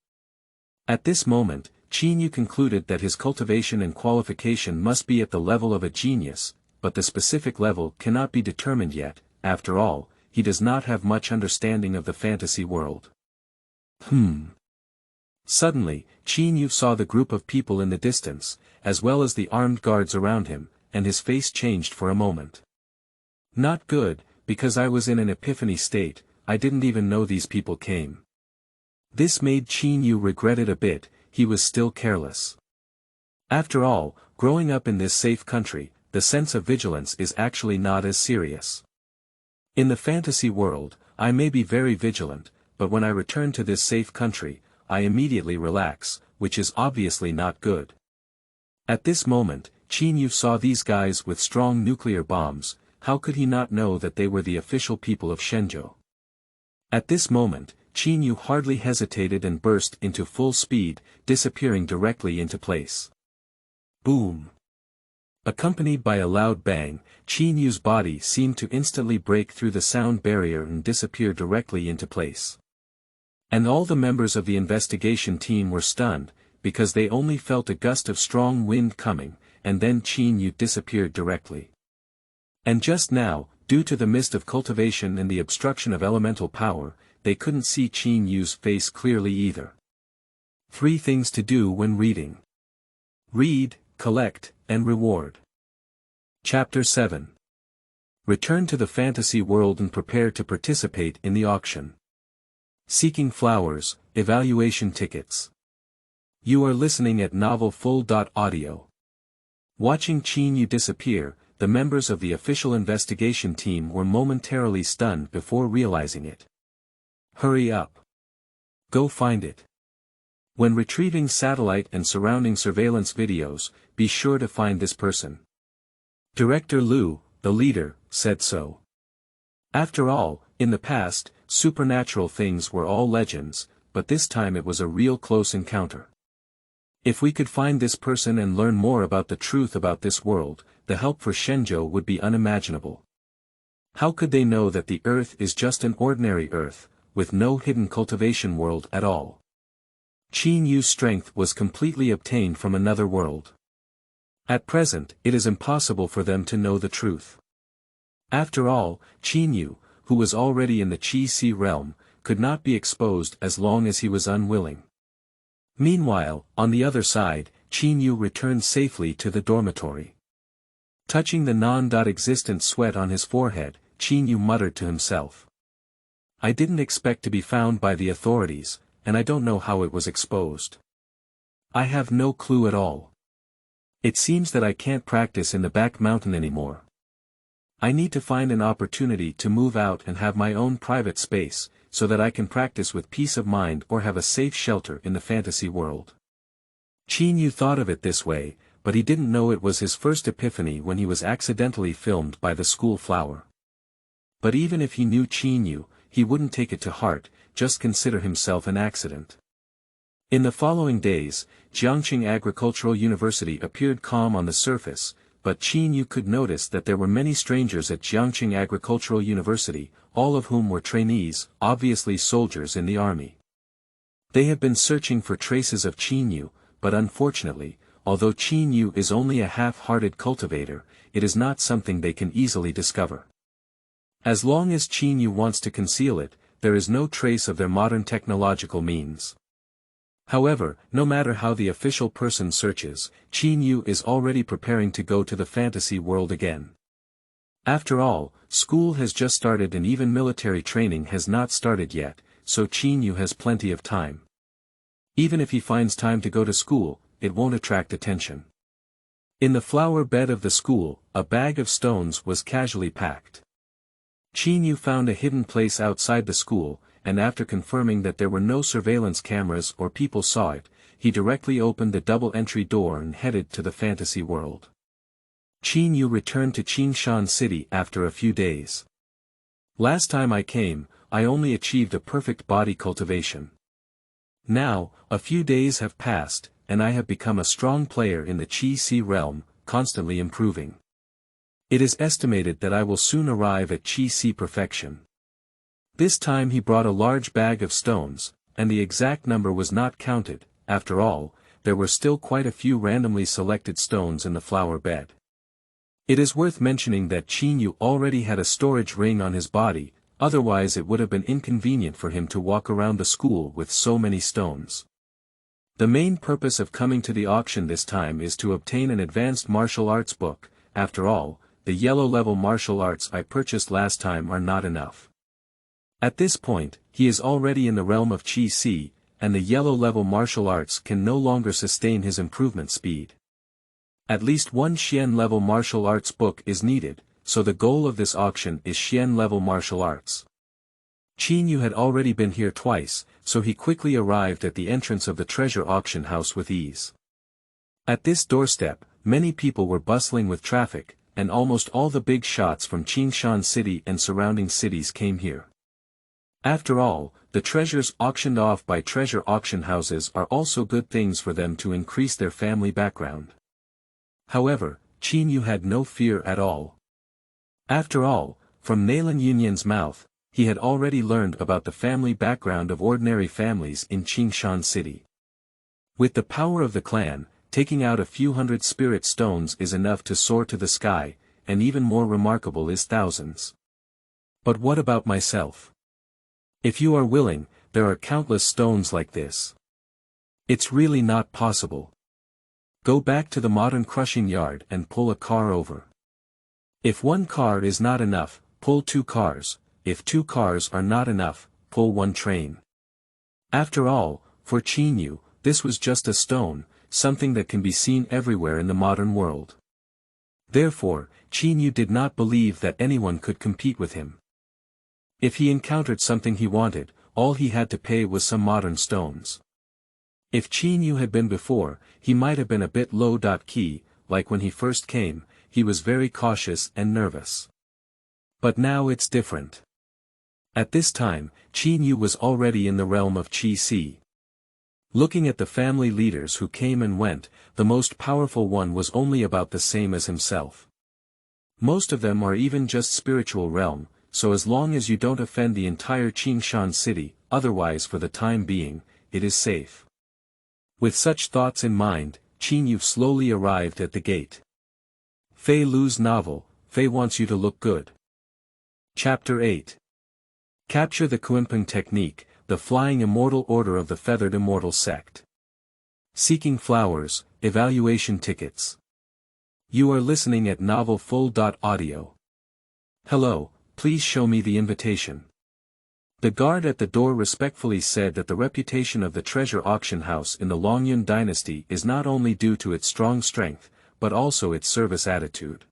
At this moment, Qin Yu concluded that his cultivation and qualification must be at the level of a genius, but the specific level cannot be determined yet. After all, he does not have much understanding of the fantasy world. Suddenly, Qin Yu saw the group of people in the distance, as well as the armed guards around him, and his face changed for a moment. Not good, because I was in an epiphany state, I didn't even know these people came. This made Qin Yu regret it a bit, he was still careless. After all, growing up in this safe country, the sense of vigilance is actually not as serious. In the fantasy world, I may be very vigilant, but when I return to this safe country, I immediately relax, which is obviously not good. At this moment, Qin Yu saw these guys with strong nuclear bombs. How could he not know that they were the official people of Shenzhou? At this moment, Qin Yu hardly hesitated and burst into full speed, disappearing directly into place. Boom! Accompanied by a loud bang, Qin Yu's body seemed to instantly break through the sound barrier and disappear directly into place. And all the members of the investigation team were stunned, because they only felt a gust of strong wind coming, and then Qin Yu disappeared directly. And just now, due to the mist of cultivation and the obstruction of elemental power, they couldn't see Qin Yu's face clearly either. 3 things to do when reading. Read, collect, and reward. Chapter 7. Return to the fantasy world and prepare to participate in the auction. Seeking flowers, evaluation tickets. You are listening at novelfull.audio. Watching Qin Yu disappear, the members of the official investigation team were momentarily stunned before realizing it. Hurry up. Go find it. When retrieving satellite and surrounding surveillance videos, be sure to find this person. Director Liu, the leader, said so. After all, in the past, supernatural things were all legends, but this time it was a real close encounter. If we could find this person and learn more about the truth about this world, the help for Shenzhou would be unimaginable. How could they know that the Earth is just an ordinary Earth, with no hidden cultivation world at all? Qin Yu's strength was completely obtained from another world. At present, it is impossible for them to know the truth. After all, Qin Yu, who was already in the Qi-Si realm, could not be exposed as long as he was unwilling. Meanwhile, on the other side, Qin Yu returned safely to the dormitory. Touching the non-existent sweat on his forehead, Qin Yu muttered to himself. I didn't expect to be found by the authorities, and I don't know how it was exposed. I have no clue at all. It seems that I can't practice in the back mountain anymore. I need to find an opportunity to move out and have my own private space, so that I can practice with peace of mind or have a safe shelter in the fantasy world. Qin Yu thought of it this way, but he didn't know it was his first epiphany when he was accidentally filmed by the school flower. But even if he knew Qin Yu, he wouldn't take it to heart, just consider himself an accident. In the following days, Jiangqing Agricultural University appeared calm on the surface, but Qin Yu could notice that there were many strangers at Jiangqing Agricultural University, all of whom were trainees, obviously soldiers in the army. They had been searching for traces of Qin Yu, but unfortunately, although Qin Yu is only a half-hearted cultivator, it is not something they can easily discover. As long as Qin Yu wants to conceal it, there is no trace of their modern technological means. However, no matter how the official person searches, Qin Yu is already preparing to go to the fantasy world again. After all, school has just started and even military training has not started yet, so Qin Yu has plenty of time. Even if he finds time to go to school, it won't attract attention. In the flower bed of the school, a bag of stones was casually packed. Qin Yu found a hidden place outside the school, and after confirming that there were no surveillance cameras or people saw it, he directly opened the double-entry door and headed to the fantasy world. Qin Yu returned to Qingshan City after a few days. Last time I came, I only achieved a perfect body cultivation. Now, a few days have passed, and I have become a strong player in the Qi-Si realm, constantly improving. It is estimated that I will soon arrive at Qi-Si perfection. This time he brought a large bag of stones, and the exact number was not counted. After all, there were still quite a few randomly selected stones in the flower bed. It is worth mentioning that Qin Yu already had a storage ring on his body, otherwise it would have been inconvenient for him to walk around the school with so many stones. The main purpose of coming to the auction this time is to obtain an advanced martial arts book. After all, the yellow-level martial arts I purchased last time are not enough. At this point, he is already in the realm of Qi-Si, and the yellow-level martial arts can no longer sustain his improvement speed. At least one Xian-level martial arts book is needed, so the goal of this auction is Xian-level martial arts. Qin Yu had already been here twice, so he quickly arrived at the entrance of the treasure auction house with ease. At this doorstep, many people were bustling with traffic, and almost all the big shots from Qingshan City and surrounding cities came here. After all, the treasures auctioned off by treasure auction houses are also good things for them to increase their family background. However, Qin Yu had no fear at all. After all, from Naylan Yunyan's mouth, he had already learned about the family background of ordinary families in Qingshan City. With the power of the clan, taking out a few hundred spirit stones is enough to soar to the sky, and even more remarkable is thousands. But what about myself? If you are willing, there are countless stones like this. It's really not possible. Go back to the modern crushing yard and pull a car over. If one car is not enough, pull 2 cars, if 2 cars are not enough, pull 1 train. After all, for Qin Yu, this was just a stone, something that can be seen everywhere in the modern world. Therefore, Qin Yu did not believe that anyone could compete with him. If he encountered something he wanted, all he had to pay was some modern stones. If Qin Yu had been before, he might have been a bit low-key, like when he first came, he was very cautious and nervous. But now it's different. At this time, Qin Yu was already in the realm of Qi-Si. Looking at the family leaders who came and went, the most powerful one was only about the same as himself. Most of them are even just spiritual realm, so as long as you don't offend the entire Qingshan City, otherwise for the time being, it is safe. With such thoughts in mind, Qin Yu slowly arrived at the gate. Fei Lu's novel, Fei Wants You to Look Good. Chapter 8. Capture the Kunpeng Technique, the Flying Immortal Order of the Feathered Immortal Sect. Seeking flowers, evaluation tickets. You are listening at novelfull.audio. Hello, please show me the invitation. The guard at the door respectfully said that the reputation of the treasure auction house in the Longyun dynasty is not only due to its strong strength, but also its service attitude.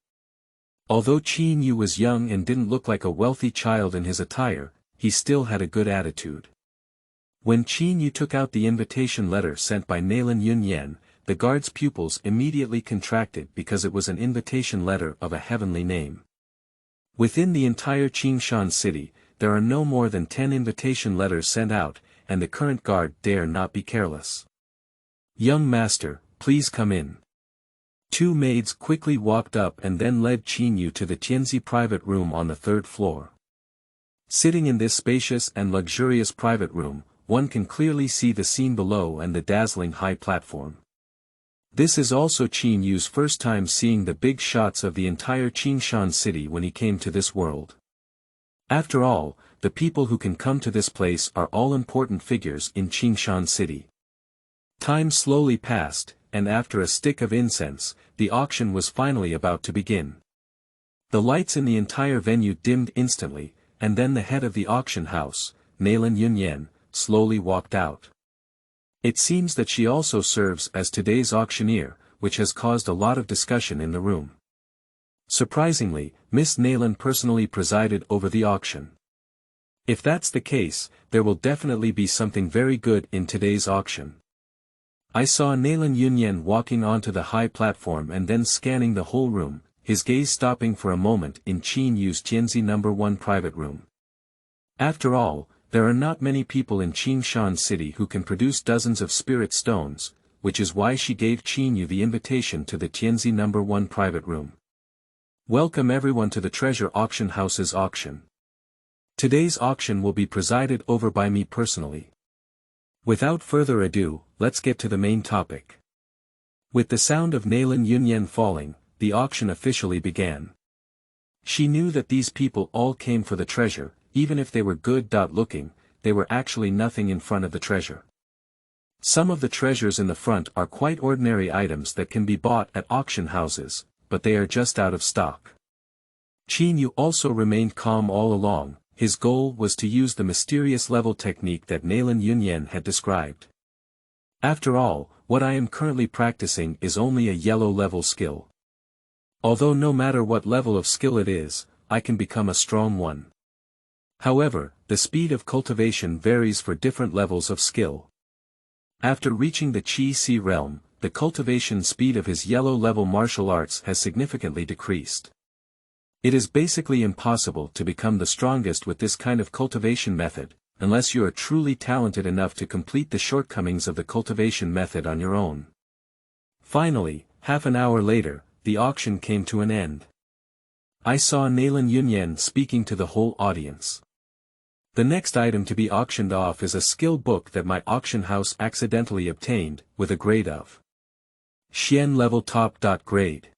Although Qin Yu was young and didn't look like a wealthy child in his attire, he still had a good attitude. When Qin Yu took out the invitation letter sent by Nalin Yunyan, the guard's pupils immediately contracted because it was an invitation letter of a heavenly name. Within the entire Qingshan city, there are no more than 10 invitation letters sent out, and the current guard dare not be careless. Young master, please come in. Two maids quickly walked up and then led Qin Yu to the Tianzi private room on the 3rd floor. Sitting in this spacious and luxurious private room, one can clearly see the scene below and the dazzling high platform. This is also Qin Yu's first time seeing the big shots of the entire Qingshan city when he came to this world. After all, the people who can come to this place are all important figures in Qingshan city. Time slowly passed, and after a stick of incense, the auction was finally about to begin. The lights in the entire venue dimmed instantly, and then the head of the auction house, Nalin Yunyan, slowly walked out. It seems that she also serves as today's auctioneer, which has caused a lot of discussion in the room. Surprisingly, Miss Nalin personally presided over the auction. If that's the case, there will definitely be something very good in today's auction. I saw Nalin Yunyan walking onto the high platform and then scanning the whole room, his gaze stopping for a moment in Qin Yu's Tianzi No. 1 private room. After all, there are not many people in Qingshan city who can produce dozens of spirit stones, which is why she gave Qin Yu the invitation to the Tianzi No. 1 private room. Welcome everyone to the Treasure Auction House's auction. Today's auction will be presided over by me personally. Without further ado, let's get to the main topic. With the sound of Nalin Yunyan falling, the auction officially began. She knew that these people all came for the treasure, even if they were good-looking, they were actually nothing in front of the treasure. Some of the treasures in the front are quite ordinary items that can be bought at auction houses, but they are just out of stock. Qin Yu also remained calm all along. His goal was to use the mysterious level technique that Nalin Yunyan had described. After all, what I am currently practicing is only a yellow level skill. Although no matter what level of skill it is, I can become a strong one. However, the speed of cultivation varies for different levels of skill. After reaching the Qi-Si realm, the cultivation speed of his yellow level martial arts has significantly decreased. It is basically impossible to become the strongest with this kind of cultivation method, unless you are truly talented enough to complete the shortcomings of the cultivation method on your own. Finally, half an hour later, the auction came to an end. I saw Nalin Yunyan speaking to the whole audience. The next item to be auctioned off is a skill book that my auction house accidentally obtained, with a grade of Xian level top. Grade.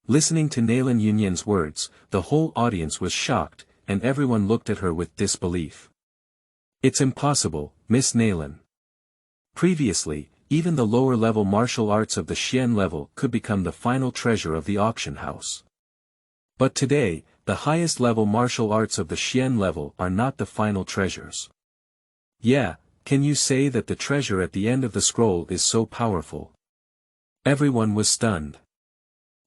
Listening to Nalin Yunyan's words, the whole audience was shocked, and everyone looked at her with disbelief. It's impossible, Miss Nalin. Previously, even the lower-level martial arts of the Xian level could become the final treasure of the auction house. But today, the highest-level martial arts of the Xian level are not the final treasures. Yeah, can you say that the treasure at the end of the scroll is so powerful? Everyone was stunned.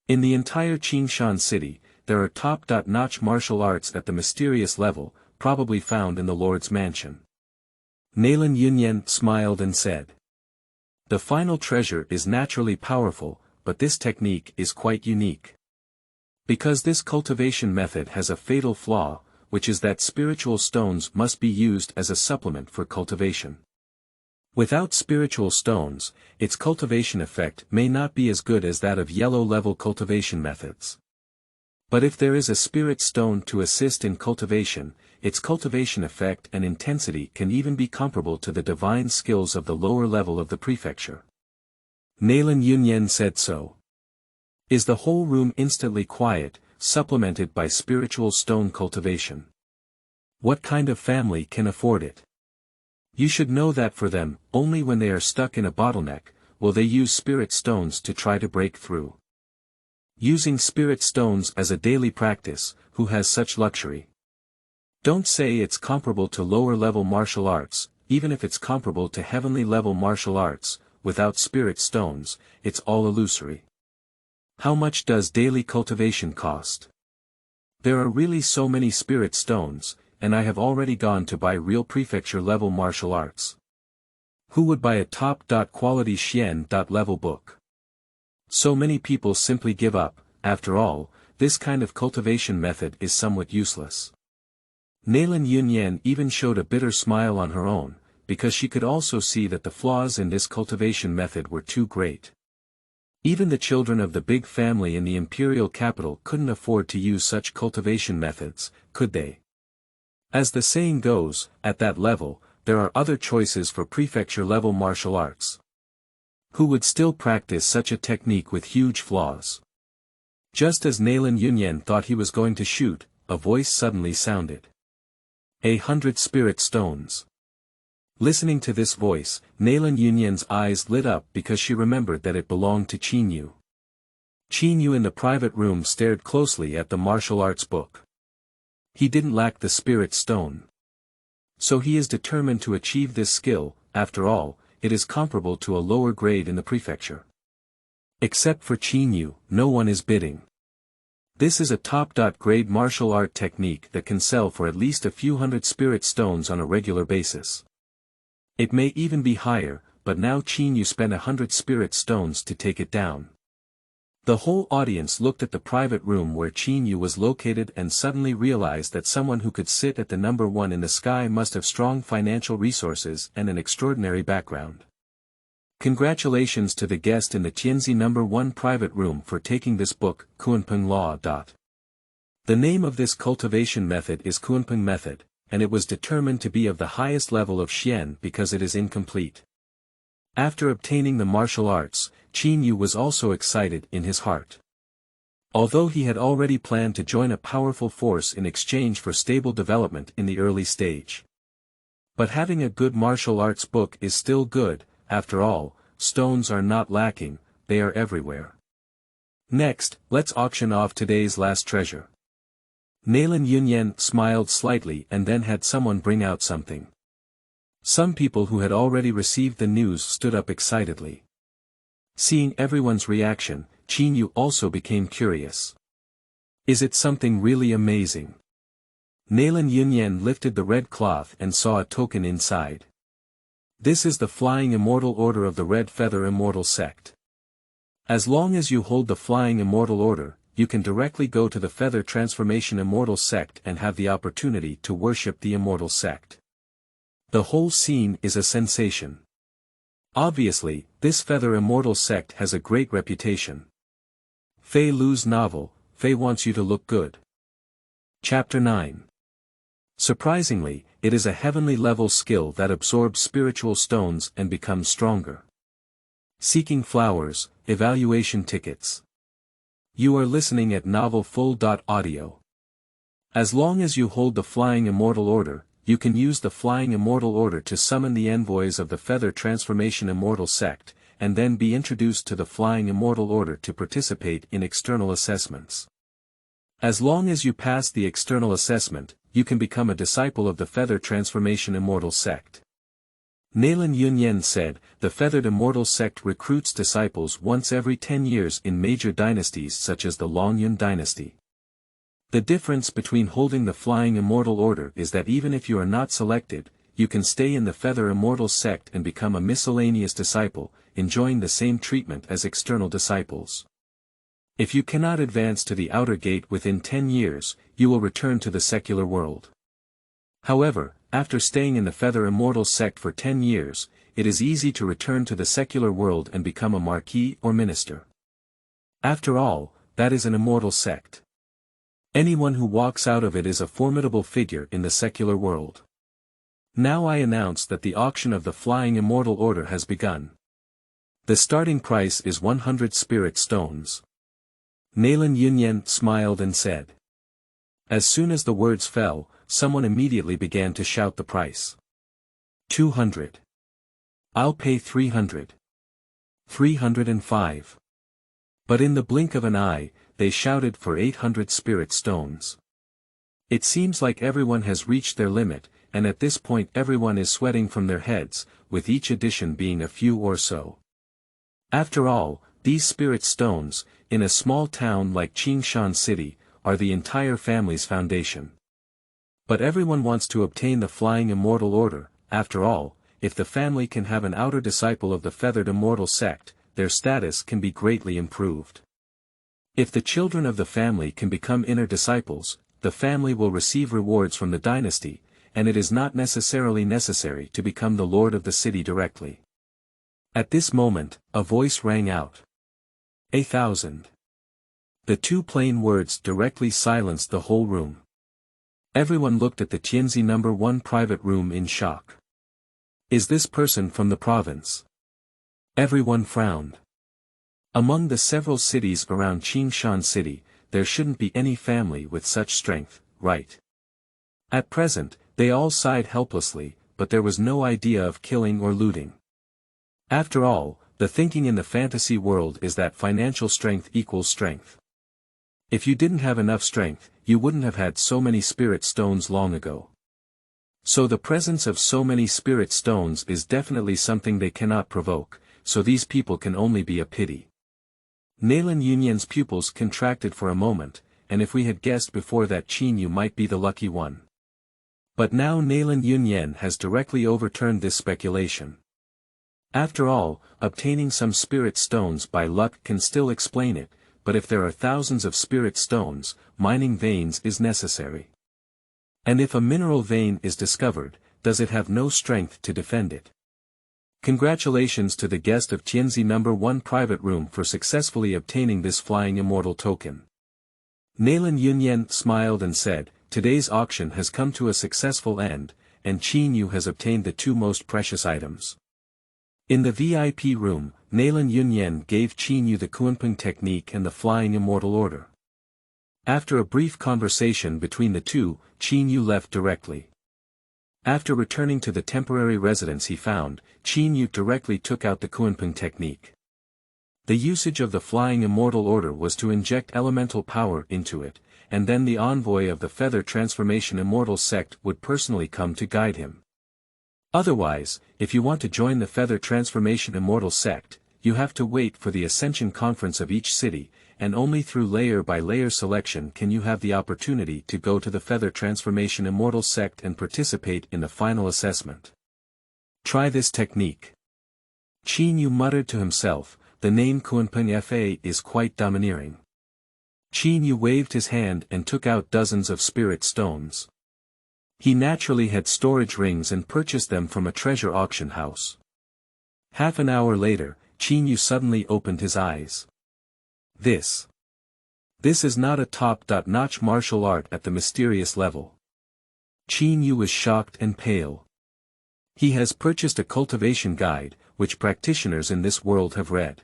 In the entire Qingshan city, there are top-notch martial arts at the mysterious level, probably found in the Lord's mansion. Nalin Yunyan smiled and said. The final treasure is naturally powerful, but this technique is quite unique. Because this cultivation method has a fatal flaw, which is that spiritual stones must be used as a supplement for cultivation. Without spiritual stones, its cultivation effect may not be as good as that of yellow-level cultivation methods. But if there is a spirit stone to assist in cultivation, its cultivation effect and intensity can even be comparable to the divine skills of the lower level of the prefecture. Naylan Yunyen said so. Is the whole room instantly quiet, supplemented by spiritual stone cultivation? What kind of family can afford it? You should know that for them, only when they are stuck in a bottleneck, will they use spirit stones to try to break through. Using spirit stones as a daily practice, who has such luxury? Don't say it's comparable to lower-level martial arts, even if it's comparable to heavenly-level martial arts, without spirit stones, it's all illusory. How much does daily cultivation cost? There are really so many spirit stones, and I have already gone to buy real prefecture-level martial arts. Who would buy a top-quality Xian-level book? So many people simply give up. After all, this kind of cultivation method is somewhat useless. Naylan Yunyan even showed a bitter smile on her own, because she could also see that the flaws in this cultivation method were too great. Even the children of the big family in the imperial capital couldn't afford to use such cultivation methods, could they? As the saying goes, at that level, there are other choices for prefecture-level martial arts. Who would still practice such a technique with huge flaws? Just as Naylan Yunyan thought he was going to shoot, a voice suddenly sounded. 100 spirit stones. Listening to this voice, Naylan Yunyan's eyes lit up because she remembered that it belonged to Qin Yu. Qin Yu in the private room stared closely at the martial arts book. He didn't lack the spirit stone. So he is determined to achieve this skill. After all, it is comparable to a lower grade in the prefecture. Except for Qin Yu, no one is bidding. This is a top-grade martial art technique that can sell for at least a few hundred spirit stones on a regular basis. It may even be higher, but now Qin Yu spent 100 spirit stones to take it down. The whole audience looked at the private room where Qin Yu was located and suddenly realized that someone who could sit at the number one in the sky must have strong financial resources and an extraordinary background. Congratulations to the guest in the Tianzi number 1 private room for taking this book, Kunpeng Law. The name of this cultivation method is Kunpeng method, and it was determined to be of the highest level of Xian because it is incomplete. After obtaining the martial arts, Qin Yu was also excited in his heart. Although he had already planned to join a powerful force in exchange for stable development in the early stage. But having a good martial arts book is still good. After all, stones are not lacking, they are everywhere. Next, let's auction off today's last treasure. Naylan Yunyan smiled slightly and then had someone bring out something. Some people who had already received the news stood up excitedly. Seeing everyone's reaction, Qin Yu also became curious. Is it something really amazing? Naylan Yunyan lifted the red cloth and saw a token inside. This is the Flying Immortal Order of the Red Feather Immortal Sect. As long as you hold the Flying Immortal Order, you can directly go to the Feather Transformation Immortal Sect and have the opportunity to worship the Immortal Sect. The whole scene is a sensation. Obviously, this Feather Immortal Sect has a great reputation. Fei Lu's novel, Fei Wants You to Look Good. Chapter 9. Surprisingly, it is a heavenly level skill that absorbs spiritual stones and becomes stronger. Seeking flowers, evaluation tickets. You are listening at novelfull.audio. As long as you hold the Flying Immortal Order, you can use the Flying Immortal Order to summon the envoys of the Feather Transformation Immortal Sect, and then be introduced to the Flying Immortal Order to participate in external assessments. As long as you pass the external assessment, you can become a disciple of the Feather Transformation Immortal Sect. Naylan Yunyan said, the Feathered Immortal Sect recruits disciples once every 10 years in major dynasties such as the Longyun dynasty. The difference between holding the Flying Immortal Order is that even if you are not selected, you can stay in the Feather Immortal Sect and become a miscellaneous disciple, enjoying the same treatment as external disciples. If you cannot advance to the outer gate within 10 years, you will return to the secular world. However, after staying in the Feather Immortal Sect for 10 years, it is easy to return to the secular world and become a marquis or minister. After all, that is an immortal sect. Anyone who walks out of it is a formidable figure in the secular world. Now I announce that the auction of the Flying Immortal Order has begun. The starting price is 100 spirit stones. Nalan Yunyan smiled and said. As soon as the words fell, someone immediately began to shout the price. 200. I'll pay 300. 305. But in the blink of an eye, they shouted for 800 spirit stones. It seems like everyone has reached their limit, and at this point everyone is sweating from their heads, with each addition being a few or so. After all, these spirit stones, in a small town like Qingshan City, are the entire family's foundation. But everyone wants to obtain the Flying Immortal Order. After all, if the family can have an outer disciple of the Feathered Immortal Sect, their status can be greatly improved. If the children of the family can become inner disciples, the family will receive rewards from the dynasty, and it is not necessarily necessary to become the lord of the city directly. At this moment, a voice rang out. 1,000. The two plain words directly silenced the whole room. Everyone looked at the Tianzi No. 1 private room in shock. Is this person from the province? Everyone frowned. Among the several cities around Qingshan City, there shouldn't be any family with such strength, right? At present, they all sighed helplessly, but there was no idea of killing or looting. After all, the thinking in the fantasy world is that financial strength equals strength. If you didn't have enough strength, you wouldn't have had so many spirit stones long ago. So the presence of so many spirit stones is definitely something they cannot provoke, so these people can only be a pity. Nalan Yunyan's pupils contracted for a moment, and if we had guessed before that Qin Yu might be the lucky one. But now Nalan Yunyan has directly overturned this speculation. After all, obtaining some spirit stones by luck can still explain it, but if there are thousands of spirit stones, mining veins is necessary. And if a mineral vein is discovered, does it have no strength to defend it? Congratulations to the guest of Tianzi No. 1 private room for successfully obtaining this Flying Immortal token. Nalan Yunyan smiled and said, today's auction has come to a successful end, and Qin Yu has obtained the two most precious items. In the VIP room, Nalan Yunyan gave Qin Yu the Kunpeng Technique and the Flying Immortal Order. After a brief conversation between the two, Qin Yu left directly. After returning to the temporary residence he found, Qin Yu directly took out the Kunpeng Technique. The usage of the Flying Immortal Order was to inject elemental power into it, and then the envoy of the Feather Transformation Immortal Sect would personally come to guide him. Otherwise, if you want to join the Feather Transformation Immortal Sect, you have to wait for the Ascension Conference of each city, and only through layer-by-layer selection can you have the opportunity to go to the Feather Transformation Immortal Sect and participate in the final assessment. Try this technique. Qin Yu muttered to himself, the name Kunpeng Fa is quite domineering. Qin Yu waved his hand and took out dozens of spirit stones. He naturally had storage rings and purchased them from a treasure auction house. Half an hour later, Qin Yu suddenly opened his eyes. This is not a top-notch martial art at the mysterious level. Qin Yu was shocked and pale. He has purchased a cultivation guide, which practitioners in this world have read.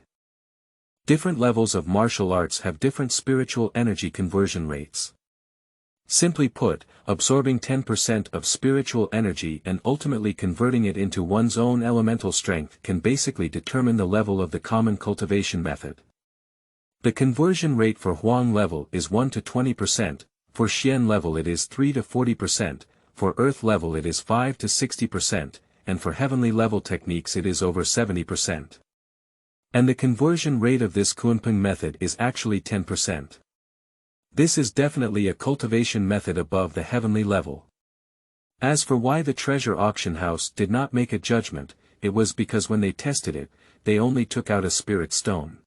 Different levels of martial arts have different spiritual energy conversion rates. Simply put, absorbing 10% of spiritual energy and ultimately converting it into one's own elemental strength can basically determine the level of the common cultivation method. The conversion rate for Huang level is 1 to 20%, for Xian level it is 3 to 40%, for Earth level it is 5 to 60%, and for Heavenly level techniques it is over 70%. And the conversion rate of this Kunpeng method is actually 10%. This is definitely a cultivation method above the Heavenly level. As for why the treasure auction house did not make a judgment, it was because when they tested it, they only took out a spirit stone.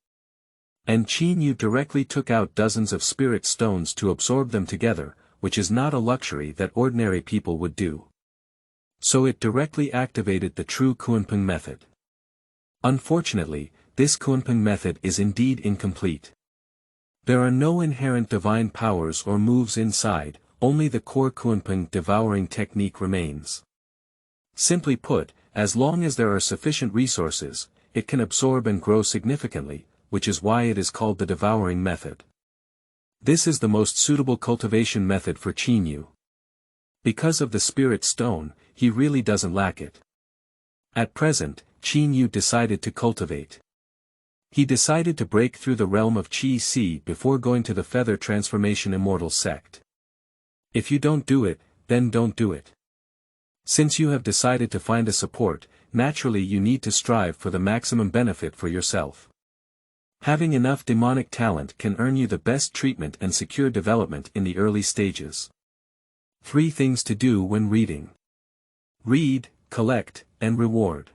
And Qin Yu directly took out dozens of spirit stones to absorb them together, which is not a luxury that ordinary people would do. So it directly activated the true Kunpeng method. Unfortunately, this Kunpeng method is indeed incomplete. There are no inherent divine powers or moves inside, only the core Kunpeng devouring technique remains. Simply put, as long as there are sufficient resources, it can absorb and grow significantly, which is why it is called the devouring method. This is the most suitable cultivation method for Qinyu. Because of the spirit stone, he really doesn't lack it. At present, Qinyu decided to cultivate. He decided to break through the realm of Qi before going to the Feathered Immortal Sect. If you don't do it, then don't do it. Since you have decided to find a support, naturally you need to strive for the maximum benefit for yourself. Having enough demonic talent can earn you the best treatment and secure development in the early stages. 3 things to do when reading. Read, collect, and reward.